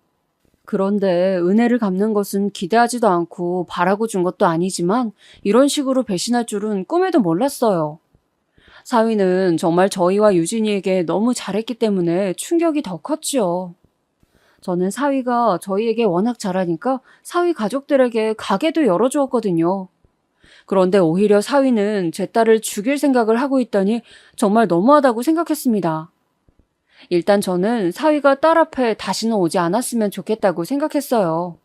그런데 은혜를 갚는 것은 기대하지도 않고 바라고 준 것도 아니지만 이런 식으로 배신할 줄은 꿈에도 몰랐어요. 사위는 정말 저희와 유진이에게 너무 잘했기 때문에 충격이 더 컸지요. 저는 사위가 저희에게 워낙 잘하니까 사위 가족들에게 가게도 열어주었거든요. 그런데 오히려 사위는 제 딸을 죽일 생각을 하고 있다니 정말 너무하다고 생각했습니다. 일단 저는 사위가 딸 앞에 다시는 오지 않았으면 좋겠다고 생각했어요.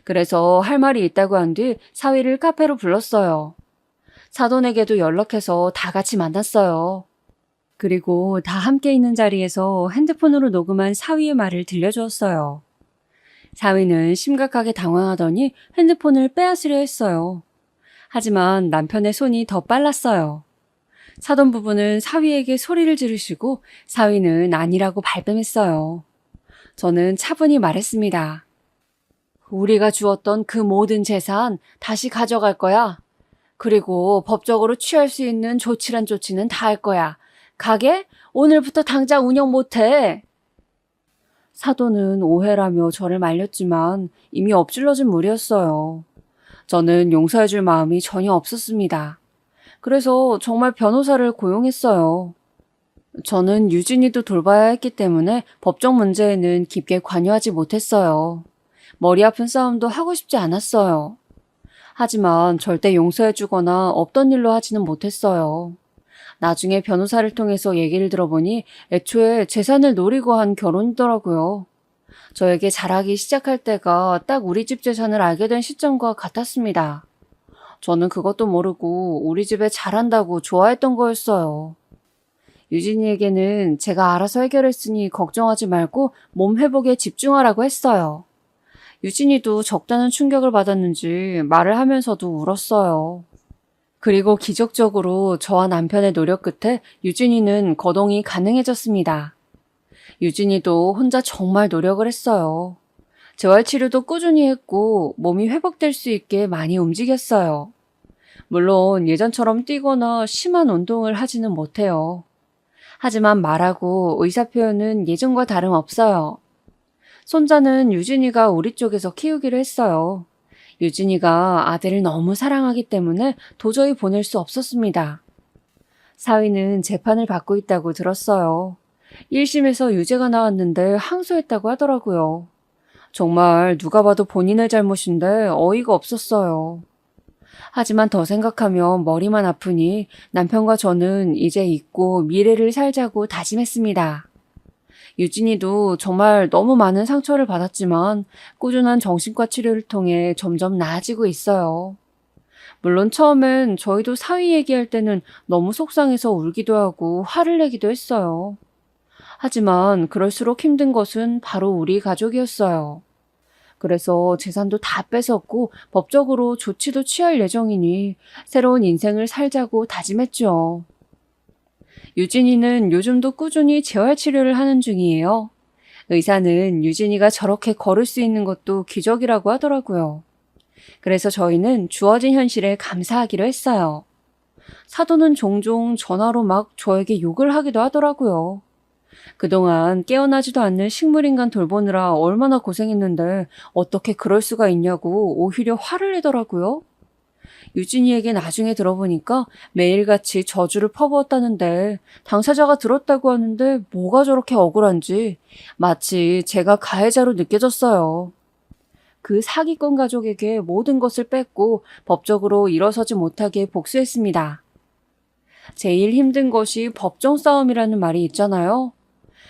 그래서 할 말이 있다고 한 뒤 사위를 카페로 불렀어요. 사돈에게도 연락해서 다 같이 만났어요. 그리고 다 함께 있는 자리에서 핸드폰으로 녹음한 사위의 말을 들려주었어요. 사위는 심각하게 당황하더니 핸드폰을 빼앗으려 했어요. 하지만 남편의 손이 더 빨랐어요. 사돈 부부는 사위에게 소리를 지르시고 사위는 아니라고 발뺌했어요. 저는 차분히 말했습니다. 우리가 주었던 그 모든 재산 다시 가져갈 거야. 그리고 법적으로 취할 수 있는 조치란 조치는 다 할 거야. 가게? 오늘부터 당장 운영 못해. 사돈은 오해라며 저를 말렸지만 이미 엎질러진 물이었어요. 저는 용서해줄 마음이 전혀 없었습니다. 그래서 정말 변호사를 고용했어요. 저는 유진이도 돌봐야 했기 때문에 법적 문제에는 깊게 관여하지 못했어요. 머리 아픈 싸움도 하고 싶지 않았어요. 하지만 절대 용서해주거나 없던 일로 하지는 못했어요. 나중에 변호사를 통해서 얘기를 들어보니 애초에 재산을 노리고 한 결혼이더라고요. 저에게 잘하기 시작할 때가 딱 우리 집 재산을 알게 된 시점과 같았습니다. 저는 그것도 모르고 우리 집에 잘한다고 좋아했던 거였어요. 유진이에게는 제가 알아서 해결했으니 걱정하지 말고 몸 회복에 집중하라고 했어요. 유진이도 적다는 충격을 받았는지 말을 하면서도 울었어요. 그리고 기적적으로 저와 남편의 노력 끝에 유진이는 거동이 가능해졌습니다. 유진이도 혼자 정말 노력을 했어요. 재활치료도 꾸준히 했고 몸이 회복될 수 있게 많이 움직였어요. 물론 예전처럼 뛰거나 심한 운동을 하지는 못해요. 하지만 말하고 의사표현은 예전과 다름없어요. 손자는 유진이가 우리 쪽에서 키우기로 했어요. 유진이가 아들을 너무 사랑하기 때문에 도저히 보낼 수 없었습니다. 사위는 재판을 받고 있다고 들었어요. 1심에서 유죄가 나왔는데 항소했다고 하더라고요. 정말 누가 봐도 본인의 잘못인데 어이가 없었어요. 하지만 더 생각하면 머리만 아프니 남편과 저는 이제 잊고 미래를 살자고 다짐했습니다. 유진이도 정말 너무 많은 상처를 받았지만 꾸준한 정신과 치료를 통해 점점 나아지고 있어요. 물론 처음엔 저희도 사위 얘기할 때는 너무 속상해서 울기도 하고 화를 내기도 했어요. 하지만 그럴수록 힘든 것은 바로 우리 가족이었어요. 그래서 재산도 다 뺏었고 법적으로 조치도 취할 예정이니 새로운 인생을 살자고 다짐했죠. 유진이는 요즘도 꾸준히 재활 치료를 하는 중이에요. 의사는 유진이가 저렇게 걸을 수 있는 것도 기적이라고 하더라고요. 그래서 저희는 주어진 현실에 감사하기로 했어요. 사돈은 종종 전화로 막 저에게 욕을 하기도 하더라고요. 그동안 깨어나지도 않는 식물인간 돌보느라 얼마나 고생했는데 어떻게 그럴 수가 있냐고 오히려 화를 내더라고요. 유진이에게 나중에 들어보니까 매일같이 저주를 퍼부었다는데 당사자가 들었다고 하는데 뭐가 저렇게 억울한지 마치 제가 가해자로 느껴졌어요. 그 사기꾼 가족에게 모든 것을 뺏고 법적으로 일어서지 못하게 복수했습니다. 제일 힘든 것이 법정 싸움이라는 말이 있잖아요.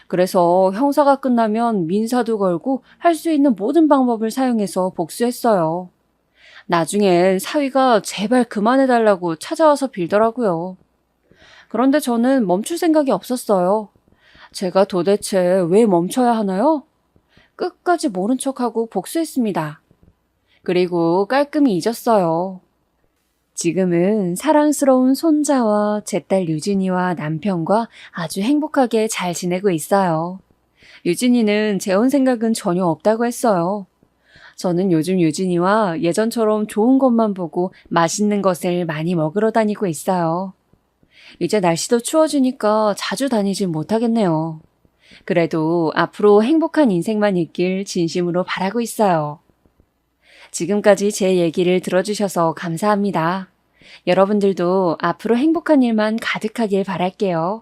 그래서 형사가 끝나면 민사도 걸고 할 수 있는 모든 방법을 사용해서 복수했어요. 나중엔 사위가 제발 그만해달라고 찾아와서 빌더라고요. 그런데 저는 멈출 생각이 없었어요. 제가 도대체 왜 멈춰야 하나요? 끝까지 모른 척하고 복수했습니다. 그리고 깔끔히 잊었어요. 지금은 사랑스러운 손자와 제 딸 유진이와 남편과 아주 행복하게 잘 지내고 있어요. 유진이는 재혼 생각은 전혀 없다고 했어요. 저는 요즘 유진이와 예전처럼 좋은 것만 보고 맛있는 것을 많이 먹으러 다니고 있어요. 이제 날씨도 추워지니까 자주 다니진 못하겠네요. 그래도 앞으로 행복한 인생만 있길 진심으로 바라고 있어요. 지금까지 제 얘기를 들어주셔서 감사합니다. 여러분들도 앞으로 행복한 일만 가득하길 바랄게요.